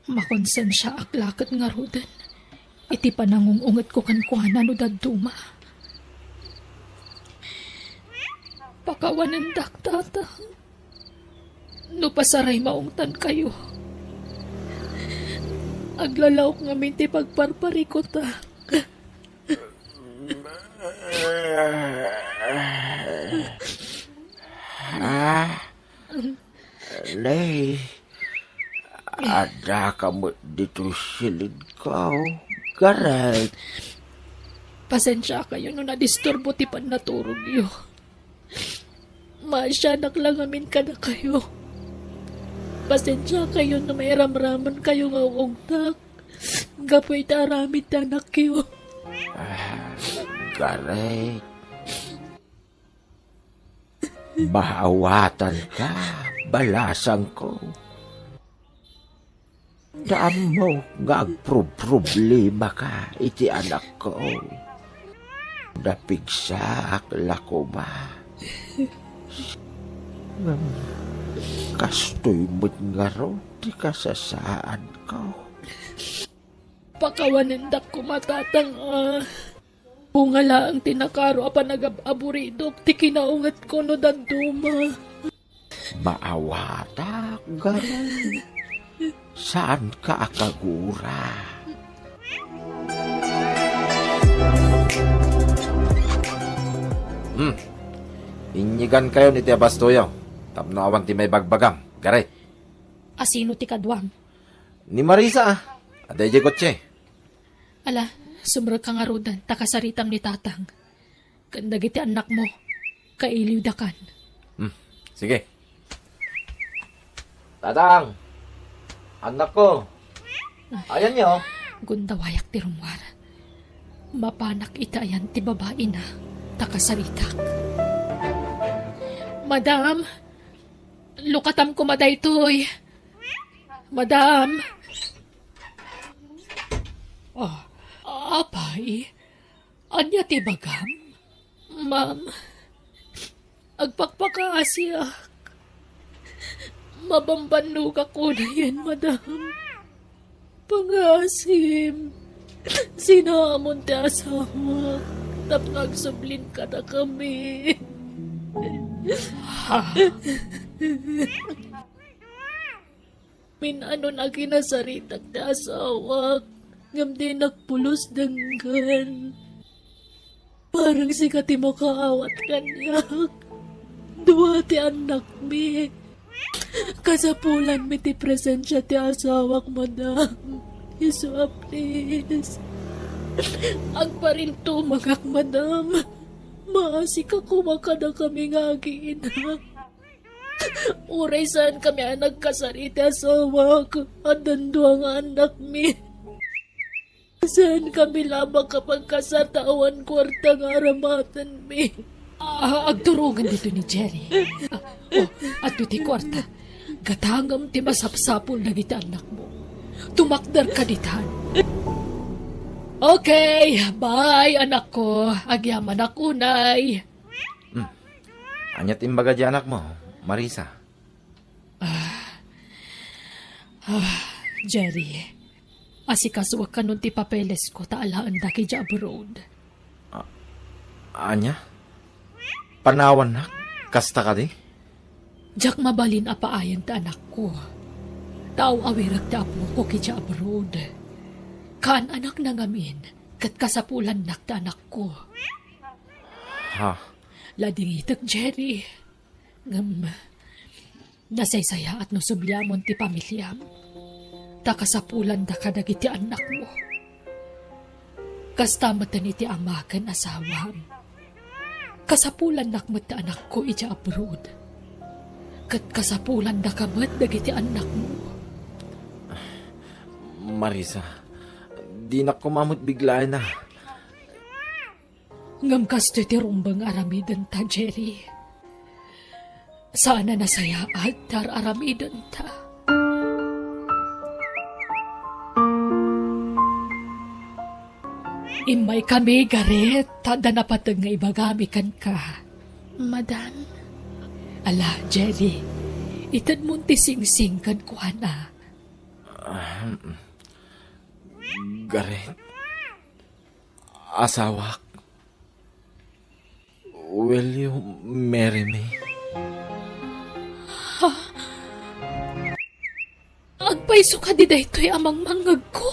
A: makonsensya aklakat nga rudan. Iti panangungungat ko kan kuhanan o daduma. Pakawanindak tatang. No pasaray maungtan kayo. Aglalawak nga minti pagparpariko ta.
E: Lay, ada kamu dito silid ko. Garay.
A: Pasensya kayo no nadisturbo ti pan naturog yo. Masyanak lang amin ka na kayo. Pasensya kayo na may ramraman kayo nga ungtak. Gapoy taramit anak yo.
E: Garay. Bahawatan ka, balasan ko. Daan mo nga agproblema ka, iti anak ko. Napigsak lako ba? Kastoy mo't nga ro, di kasasaan ko.
A: Pakawanindak ko matatang Bungala ang tinakaro apa nag-aburidok ti kinaungat ko no danduma.
E: Maawata, garay. Saan ka akagura? Inyigan kayo ni Tia Bastoyo. Tapno awan ti may bagbagam. Garay.
A: Asino ti kadwam?
E: Ni Marisa, aday di kotse.
A: Ala, sumrag ka nga rudan, takasaritam ni tatang. Kandagi ti anak mo, kailiw dakan.
E: Sige. Tatang, anak ko. Ayan niyo.
A: Gundawayak ti rumwar. Mapanak itayan ti babae na, takasaritak. Madam, lukatam ko madaytoy. Madam. Apay, anya ti bagam? Ma'am, agpakpakaasya. Mabambannog ako na yan, madam. Pangasim. Sinamon ti asawa. Tapno agsublin ka na kami. Minano na kinasaritak ti asawa. Ngam di nagpulos danggan. Parang sikat ti makaawat kanyak. Dua ti anak mi. Kasapulan mi ti presensya ti asawak, madam. Isu please. Agparinto magak, madam. Maasik ako makada kami nga agiina. Uray saan kami ang nagkasariti asawak. Adando ang anak mi. Saan kami labang kapag kasatawan kwarta nga aramatan mi. Agturugan dito ni Jerry. At ti kwarta, gatangam ti masapsapol na gita anak mo. Tumakdar ka ditan. Okay, bye anak ko. Agyaman ako, nay.
E: Anyat imbaga di anak mo, Marisa.
A: Jerry, asikasuwag ka nun ti papeles ko taalaan da ki ja abroad.
E: Anya? Panawan na? Kasta ka di?
A: Jak mabalin apaayan ta anak ko. Tao awirag ta apo ko ki ja abroad. Kaan anak na ngamin, kat kasapulan nak ta anak ko.
E: Ha?
A: Ladingitak, Jerry. Nasaysaya at nusubyamon ti pamilyam. Takasapulan da kadagiti anak mo. Kastamatan iti amakan asawam. Kasapulan nakmat anak ko iti abroad. Kat kasapulan da kamat dagiti anak mo.
E: Marisa, di na kumamot bigla na.
A: Ngam kasto ti rumbang aramidan ta, Jerry. Sana nasaya at tar aramidan ta. Imay kami, Garet. Tada napatag nga ibagamikan ka. Madam? Ala, Jerry. Itad mo ti sing-sing kan kuhana.
E: Garet. Asawak. Will you marry me?
A: Agpaiso ka di daytoy amang mangag ko.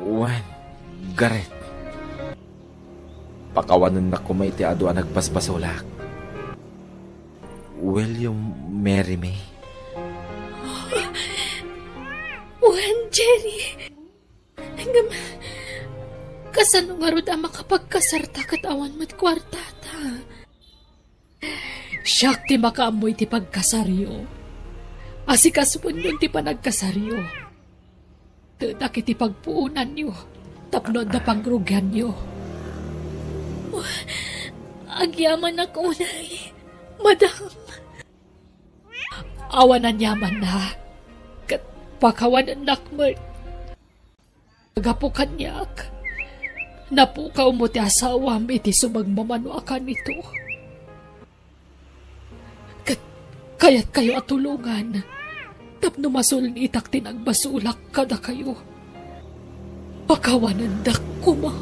E: When? Gareth. Pakawanan na ko may tiado ang nagpaspasulak. Will you marry me?
A: Wen, Jenny. Hanggang kasano nga rod ang makapagkasarta kat awan mo't kwartata. Siyak ti makaamoy ti pagkasaryo. Asikasuan nun ti panagkasaryo. Tudak iti pagpuunan nyo. Tapnod na pangrugyan nyo. Agyaman ako na madam. Awanan yaman na. Kat pakawanan nakmer. Agapukan niyak. Napukaw mo ti asawam iti sumagmamano akan ito. Kaya't kayo at tulungan. Tapno masulin itak tinagbasulak kada kayo. Pakawanan dak kuma.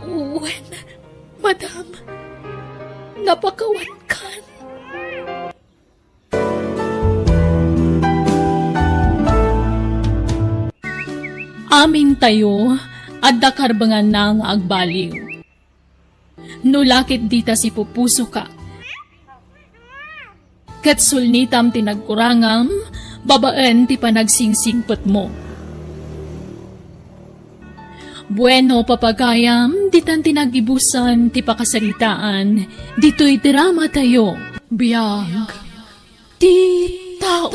A: Uwen, madam, napakawan kan. Amin tayo, at dakarbangan na nga agbaliw. Nulakit dita si pupuso ka. Kat sulnitam tinagkurangam, babaan ti panagsingsingpot mo. Bueno papagayam, ditan tinagibusan ti pakasaritaan, dito'y drama tayo, biyag, ti tao.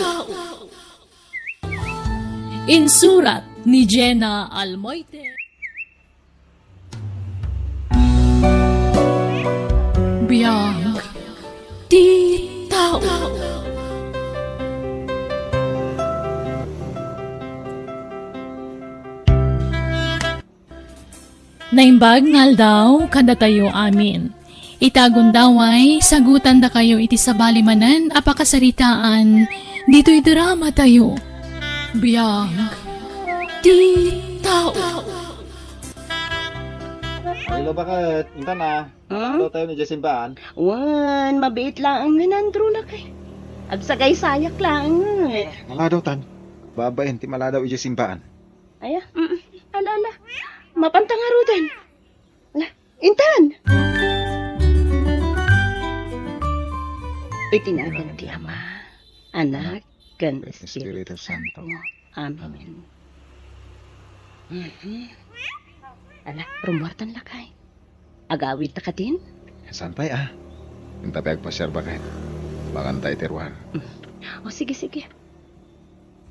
A: Insurat ni Jenna Almoite. Biyag, ti tao. Naimbag ngal daw, kada tayo amin. Itagon daway, sagutan da kayo iti sabalimanan, apakasaritaan, dito'y drama tayo. Biyag, ti tao.
F: Hello, bakit? Intan na. Hello tayo ni Jesimbaan.
B: Wan, mabiit lang ang nanandro na kay. Agsagay sayak lang.
F: Maladaw tan. Babayin, ti maladaw i Jesimbaan.
B: Aya, ala. Mapantang arudan. Ala, Intan! Itinagan ti Ama, Anak, kan
F: Espiritu
B: Espiritu
F: Santo.
B: Amen. Ala, rumuartan lakay. Agawid ta ka din?
F: Saan pa'y Minta pa agpasyar bakit? Bangantay tiruan.
B: O sige.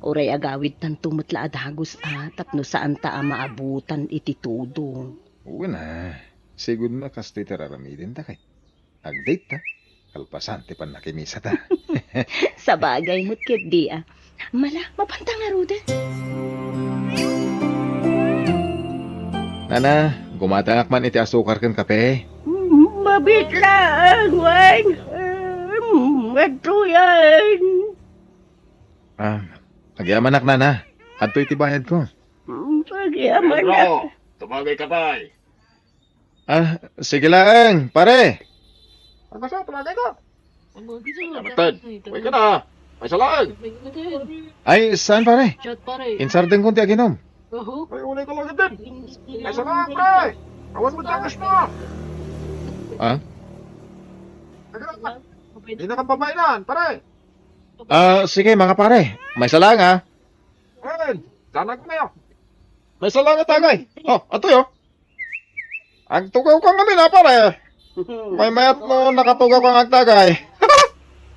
B: Uray agawid tan tumutla adhagos tapno saan ta maabutan iti tudo.
F: Uwi na. Siguro na kasto'y tiraramidin ta kay. Agdate ta. Kalpasan ti pan nakimisa ta.
B: Sa bagay mo't kit di Mala, mapantang arudan.
F: Nana, gumatangak man iti asukar kan kape.
B: Mabit lang, Wan. Ito yan.
F: Nagyamanak nana. Adto iti bayad ko.
B: Pagyaman na.
E: Tumagay ka pa
F: Sige lang, pare.
E: Ano siya? Tumagay ka. Matad. Uy ka na. May salaan.
F: Ay, saan pare? Insarden kong ti aginom.
E: Ay, ulay ka lang din. May salaan, pre. Awas mo takas na. Hindi na kang pamainan, pare.
F: Sige mga pare. May salang
E: Ayun. Danag ko na yun.
F: May salang tagay. Ato yo. Agtugaw kang kami na pare. May mayat mo nakatugaw kang agtagay.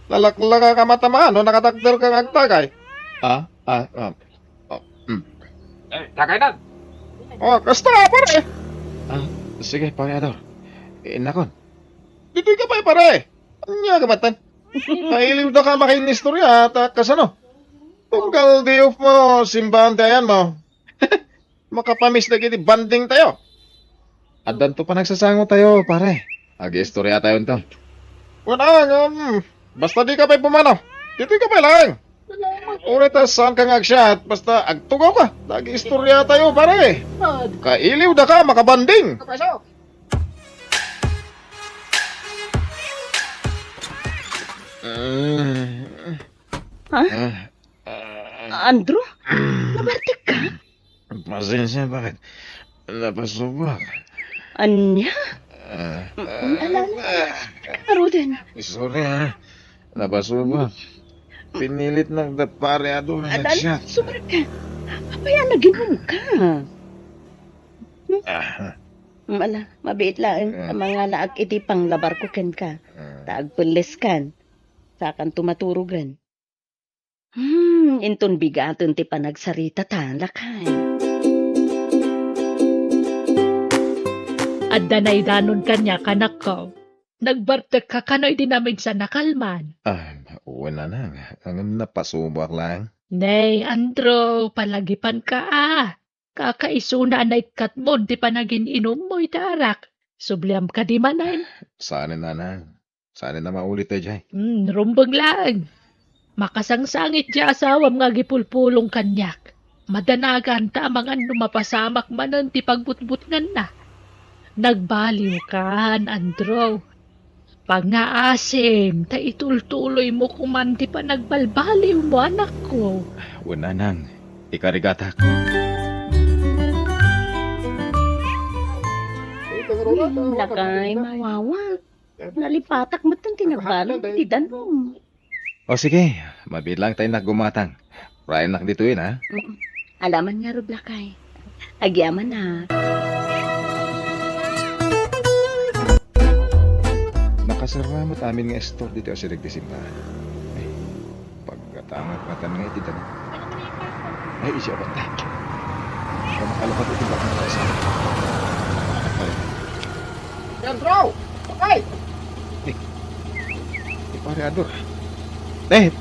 F: Lalakla ka matamaan no nakatagder kang agtagay.
E: Tagay na.
F: Kasta pare. Sige pare Ador. Inakon. Dito ka pa pare. Anya ka matan. Nailiw na ka makinistorya at kasano. Tunggal di off mo, simbahan tayan mo. Makapamis na giti banding tayo. At danto pa nagsasango tayo, pare. Ag-istorya tayo nito. Wala, basta di ka pa'y pumanaw. Dito ka pa lang. Uritas saan ka ngagsyat, basta agtugaw ka. Nag-istorya tayo, pare. Kailiw na ka, makabanding.
B: Ha? Andrew? Nabartik ka?
F: Pasensya, bakit? Napasubak.
B: Anya? Alala. Karo din.
F: Sorry ha. Napasubak. Pinilit ng pareado na
B: Alala,
F: shot.
B: subar ka. Papaya naginom ka. Mala, mabait lang. Ang mga laag iti pang labar ko ken ka. Taagpulis kan. Sakan tumaturugan. Inton bigaton ti panagsarita ta, lakay.
A: At danay danon kanya kanak ko. Nagbartek ka kano'y dinamig sa nakalman.
F: Wala na. Ang napasubak lang.
A: Nay, Andro, palagipan ka Kakaisuna na ikat mo, di pa naging inom mo itarak. Subliam ka di manay.
F: Sana na. Sana na maulit tayo dyan.
A: Rumbag lang. Makasangsangit di asawam nga gipulpulong kanyak. Madanagan ta mga numapasamak manan ti pagbutbut na. Nagbaliw kan, Andro. Pag nga asim, ta itultuloy mo kuman ti pa nagbalbaliw mo, anak ko.
F: Wala nang. Ikarigatak.
B: Lakay, mawawa. Nalipatak mo itong tinagbalong ti danom.
F: O sige, mabilang tayo naggumatang. Ryan nak dituin ha.
B: Alaman nga rod, lakay. Agyaman na.
F: Nakasaramat amin nga store dito sa nagdisimbahan. Ay, pagkatangat matan nga itidan. Ay, isya ba? Kung makalapat ito ba kung sa
C: Andrew! Okay!
F: pare Ador.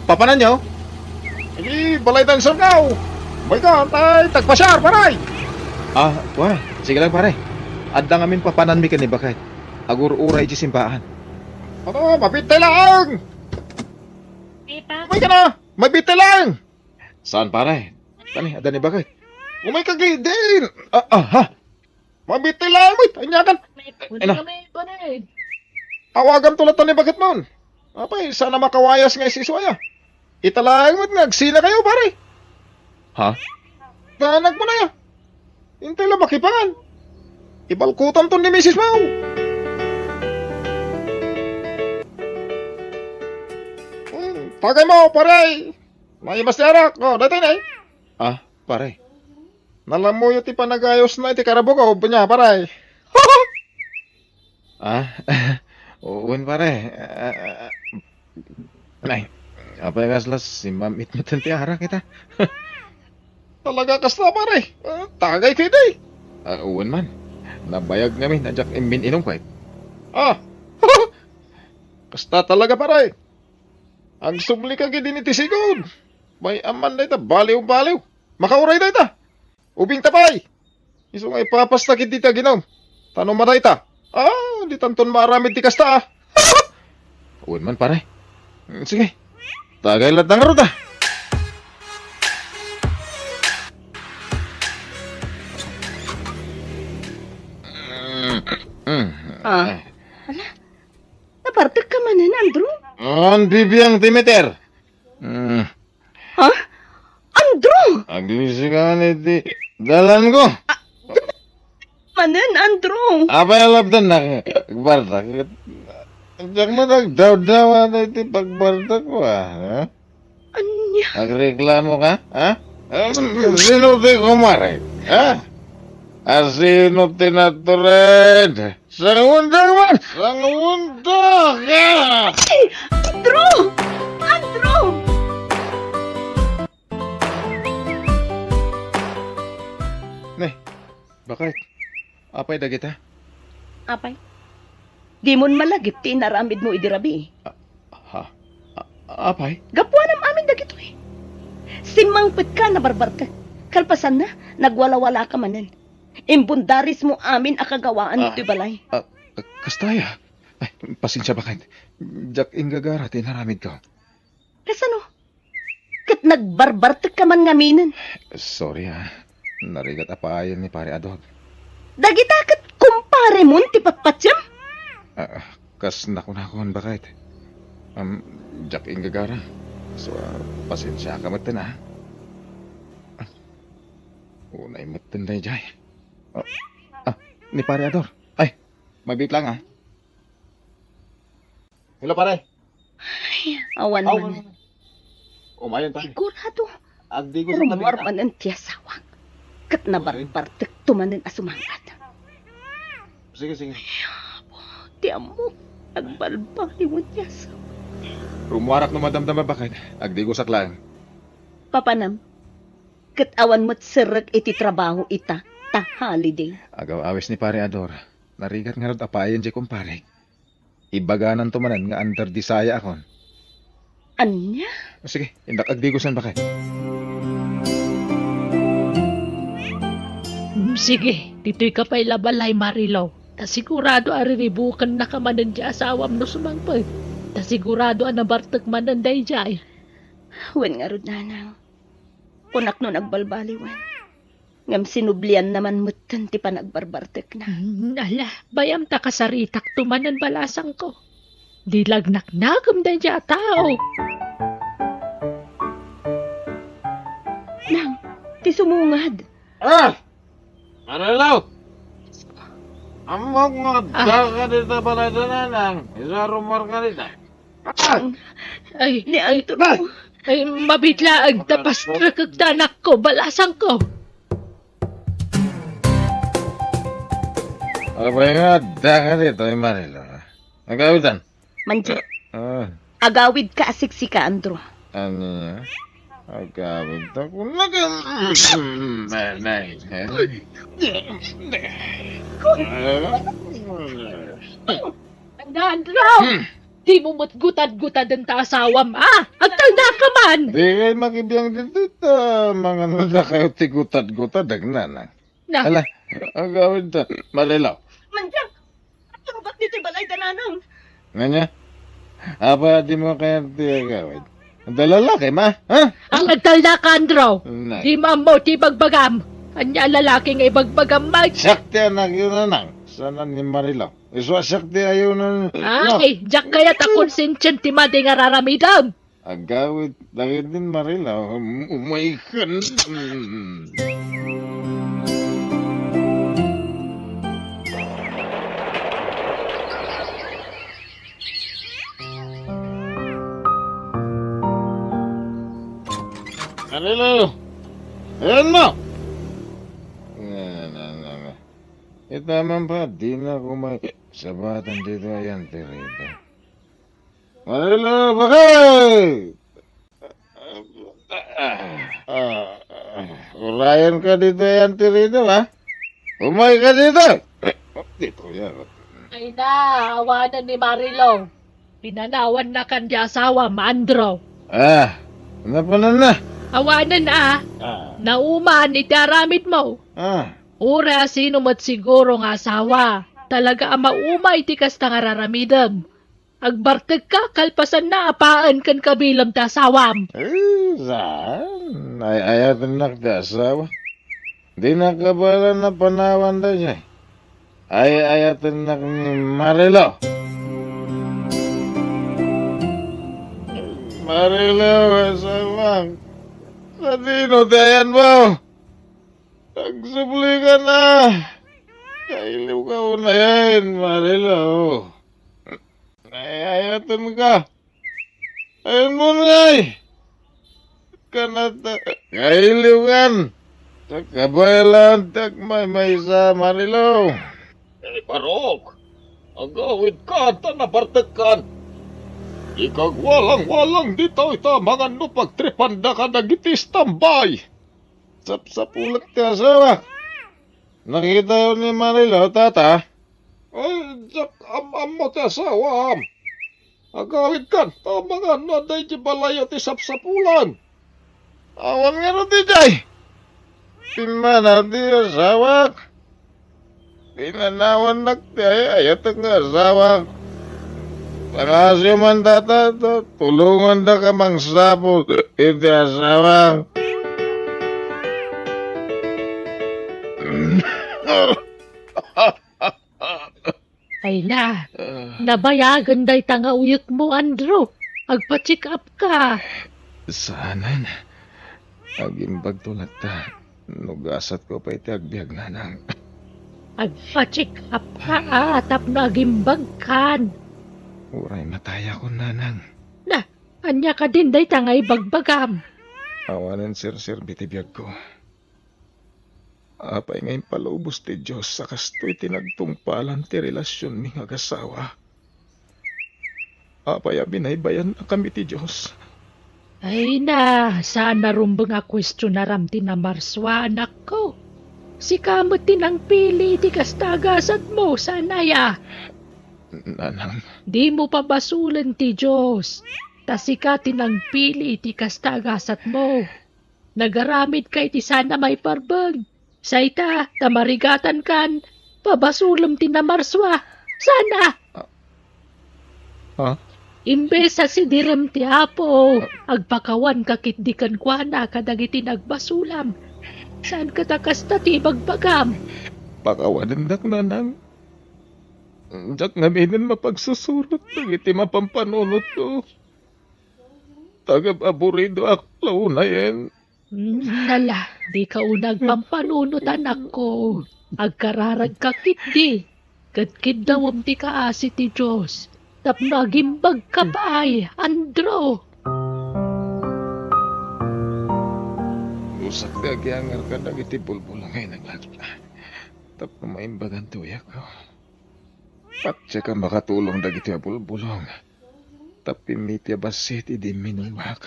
F: Papanan nyo? Balay tang sargaw! May ka, tay, tagpasyar, paray! Wala. Sige lang, pare. Adda ngamin papanan mi kani bakit? Agur-ura iti simbahan. Mabitay lang! May ka na! Mabitay lang! Saan, pare? Tani, adda ni bakit? Umay kagidin! Mabitay lang, may tanyakan! Awagan tulad to ni bakit mon? Apay, sana makawayas nga isiswaya. Italang mo't nagsina kayo, pare. Ha? Tanag mo na ya. Hintay lang makipangan. Ibalkutan to ni Mrs. Mau. Tagay mo, pare. May mas tiarak. Dati na eh. Pare. Nalamuyo ti panagayos na iti karabog o punya, pare. Uwan pare. Nay, apa yung kaslas si mamit mo tanti ara kita? Talaga kasla pare. Tagay kayo day. Uwan man. Nabayag namin. Nadyak imbin inom kwait. Kasta talaga pare. Ang subli ka gini ti sigod. May aman na ita. Baliw-baliw. Makauray na ita. Ubing tapay. Iso nga ipapasta kiti ta ginom. Tanong man na ita. Di tanton maramid ti kasta Uwan man pare. Sige. Tagay lahat ng ruta.
B: Nabartik ka man Andrew?
F: Ang bibiyang Demeter.
B: Ha? Andrew!
F: Aglisi ka iti dalan ko.
B: Manen, Andrew!
F: Apa yung labdan na bardak? Diyak mo nagdaw-dawa na iti pagbardak ko ha?
B: Anya?
F: Nagreklamo ka? Sino ti kumare? Sino tinatured? Sangundang man! Sangundang ka!
B: Andrew! Andrew!
F: Bakit? Apay da kita?
B: Apay? Di mon malagip ti inaramid mo idirabi.
F: Apay?
B: Gapuanam amin dagito eh. Simangpit ka na barbar ka. Kalpasan na, nagwala-wala ka manen. Imbundaris mo amin akagawaan mo ti balay.
F: Kastaya. Ay, pasensya bakit? Jack ingagara, tinaramid ka.
B: Kasano? Kat nagbarbartek ka man ngaminan.
F: Sorry Narigat apayan ni pare Adog.
B: Dagita kat kumpare mo ti patpatyam.
F: Kas nakunakon bakit? Jack Ingagara. So, pasensya ka matan ha. Unay matan na jay. Ni pare Ador. Ay, mabit lang ha. Hello pare.
B: Awan man.
F: Umayon pare.
B: Sigurado.
F: Agdi ko sa
B: Rumor
F: kabila.
B: man ang tiyasawang. Kat na barbartek tumanin asumangkat.
F: Sige, sige.
B: Tiyan mo, agbalbali mo tiyasawang.
F: Rumuarak na madamdama bakit? Agdi ko sa klang.
B: Papanam, kat awan mo't sirag iti trabaho ita, ta holiday.
F: Agaw awis ni pare Ador. Narigat nga rod apayan di kumpare. Ibaganan tumanan nga under disaya akon.
B: Anya?
F: Sige, indak agdi ko san bakit?
A: Sige, dito'y ka pa'y labalay, Marilaw. Ta sigurado ariribukan na ka manan di asawam no sumangpag. Ta sigurado anabartag manan day jay.
B: Wen nga rod nanang. Kunak no nagbalbaliwan. Ngam sinublian naman mutan ti panagbarbartek na.
A: Ala, bayam ta kasaritak tumanan balasang ko. Di lagnaknagam day di tao.
B: Nang, ti sumungad.
E: Marilaw! Amok nga, ka dito pala nanang. Isa rumor ka dito.
A: Ay,
B: Ni Anto.
A: ay mabitlaag tapas nakagdanak ko, balasang ko.
E: Abay nga, ka dito, Marilaw. Nagawitan?
B: Manje,
E: Ah,
B: agawid ka asiksika, Andro.
E: ano niya? Agawid ako. Nanay.
A: Nandraw! Di mo matgutad-gutad ang taasawam, Agtanda ka man!
E: Di kayo makibiyang dito ta. Mga nada kayo tigutad-gutad. Dagnanang.
A: Na,
E: Hala, agawid ta. Marilaw.
B: Manje, ano ba't dito balay tananang?
E: Nga niya? Apa di mo kaya ti agawid? Ang lalaki, ma? Ha?
A: ang agtalda ka, Andraw.
E: Nay.
A: Di mo ti bagbagam. Anya lalaki nga ibagbagam, Mike.
E: Sakti anak yun nanang. Sana ni Marilaw. Iswa sakti ayaw na.
A: Ay, jak kaya ta konsensyon ti madi nga raramidam.
E: Agawid. Dahil din Marilaw. Umaykan. Marilaw. Ayan mo. Ito naman pa, di na kumay sa batang dito ayan, Terita. Marilaw, bakit? Urayan ka dito ayan, Terita, ha? Umay ka dito! Dito yan.
A: Ay na, awanan ni Marilaw. Pinanawan na kan di asawa, Andraw.
E: Ano pa na?
A: Awanan nauman itaramid mo. Ura sino mat siguro nga asawa. Talaga ang maumay ti kasta nga raramidam. Agbartag ka, kalpasan na apaan kan kabilam ta asawam.
E: Saan? Ayatan nagdasawa. Di nakabala na panawan da siya. Ayatan na ni Marilaw. Marilaw, asawang. Sa dino dayan mo. Nagsubli ka na. Kailiw ka na yan, Marilaw. Ayatan ka. Ayun mo na kanata. Kailiwan. Sa kabayalan, may sa Marilaw.
G: Parok, agawid ka, tanabartakan. Ikagwalang-walang dito ito, mga no pagtripanda ka nagitis tambay.
E: Sapsapulat ka, asawa. Nakita yun ni Marilaw, tata.
G: Ay, jak am ti asawa. Agawid ka, mga no day di balaya ti sapsapulan.
E: Awan nga rin di jay. Timana di asawa. Pinanawan nakti ayat ang asawa. Pangasyo man tata, tulungan da ka mang sapo. Iti asawa.
A: Ay na, nabayagan day tanga uyok mo, Andrew. Agpa-check up ka.
F: Saanan? Agimbag tulad ta. Nugasat ko pa iti agbiag nanang.
A: Agpa-check up ka tap nagimbag kan.
F: Uray mataya ko nanang.
A: Na, anya ka din day tangay bagbagam.
F: Awanan sir bitibiyag ko. Apay ngayon palubos ti Diyos sa kastoy tinagtungpalan ti relasyon mi nga gasawa. Apay binaybayan na kami ti Diyos.
A: Ay na, saan narumbang a question na ram tinamarswa anak ko. Si kamot tinang pili ti kastagasat mo, sanaya.
F: Nanang,
A: Di mo pa basulan ti Diyos. Si ka tinang pili ti kastagasat mo. Nagaramid kay ti sana may parbag. Sayta, tamarigatan kan. Pabasulam ti namarswa. Sana!
F: ha?
A: Imbes sa sidiram ti Apo, agpakawan kakitdikan kwa na kadagiti nagbasulam. Saan ka takasta ti bagbagam?
F: Pakawanan dak nanang. Jak nga minin mapagsusurot ng iti mapampanunot ko. Tagab-aburido ako na yan.
A: Nala, di ka unag pampanunot anak ko. Agkararag kakitdi. Katkid daw ang ti kaasi ti Diyos. Tapnagimbag ka pa ay, Andro.
F: Usak ti agyangar ka dagiti bulbulong ngayon naglatla. Tapno maimbagan tuya ko. Patya ka makatulong dagiti bulbulong. Tapimiti abasit idi minuwak.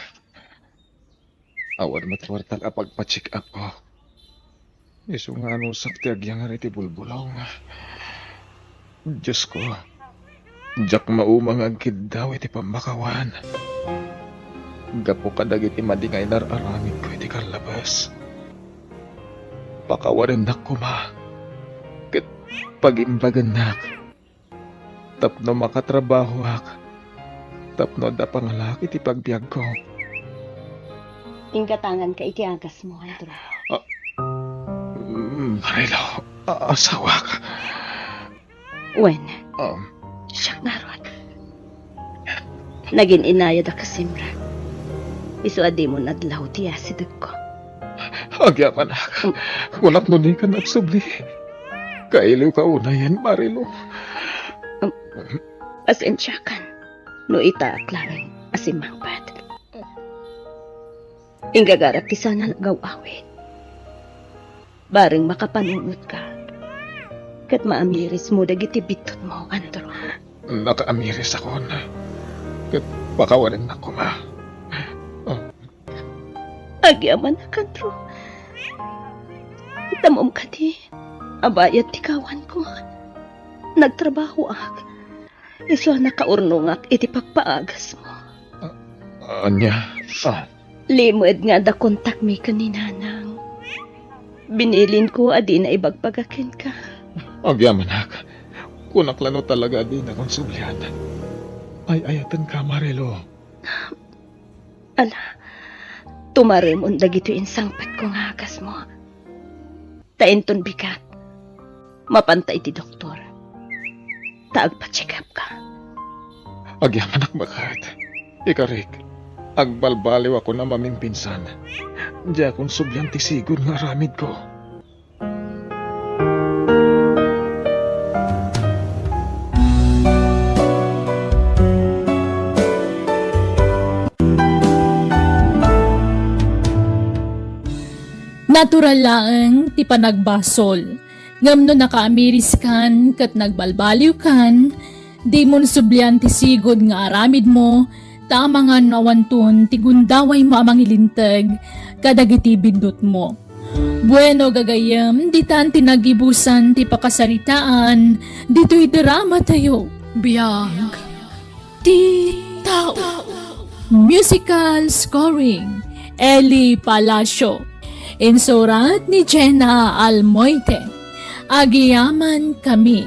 F: Awan matwartag apagpa-check up ko. Isu nga nusak ti agyangar iti bulbulong. Diyos ko. Jak maumang agkid daw iti pamakawan. Gapo ka dagiti madingay nararamid ko iti karlabas. Pakawarin na kuma. Kat pagimbagan nak. Tapno makatrabaho ak. Tapno da pangalak iti pagbiag ko.
B: Ingkatangan ka iti agas mo, Andro.
F: Marilo, asawa ka.
B: Wen,
F: Um,
B: siyak naron. Naging inaya da kasimra. Isu adi mo nadlaw ti asidug ko.
F: agyaman ak. Walat nun ka nagsubli. Kailiw ka unayan, Marilo.
B: Pasensya kan. No itaat lang asimang bad. Inggagarap ti sana nagawawin. Baring makapanunod ka. Kat maamiris mo dagiti bitot mo, Andro.
F: Nakaamiris ako na. Kat pakawarin na kuma.
B: Agyaman na, Andro. Tamom ka di. Abayat ti kawan ko. Nagtrabaho ak. Iso nakaurnong ak iti pagpaagas mo.
F: Anya,
B: Limod nga da kontak mi kaninanang. Binilin ko adi na ibagpagakin ka.
F: agyaman ak. Kunaklano talaga din akong sublihan. Ay ayatan ka, Marilo.
B: Ala, tumarimon dagito insangpat ko nga agas mo. Tainton bigat. Mapantay ti doktor. Taagpa-check up ka.
F: Agyaman ak bakat. Ikarik, agbalbaliw ako na mamingpinsan. Di akong sublihan ti sigod nga ramid ko.
A: Natural lang ti panagbasol. Ngamno nakaamiris kan kat nagbalbaliw kan, di mo sublian ti sigod nga aramid mo, tama nga nawantun ti gundaway mo amang ilintag, kadagiti bindot mo. Bueno gagayam, di tan tinagibusan ti pakasaritaan, dito'y drama tayo. Biyag, ti tao. Musical scoring, Eli Palacio. Insurat ni Jenna Almoite. Agiyaman kami.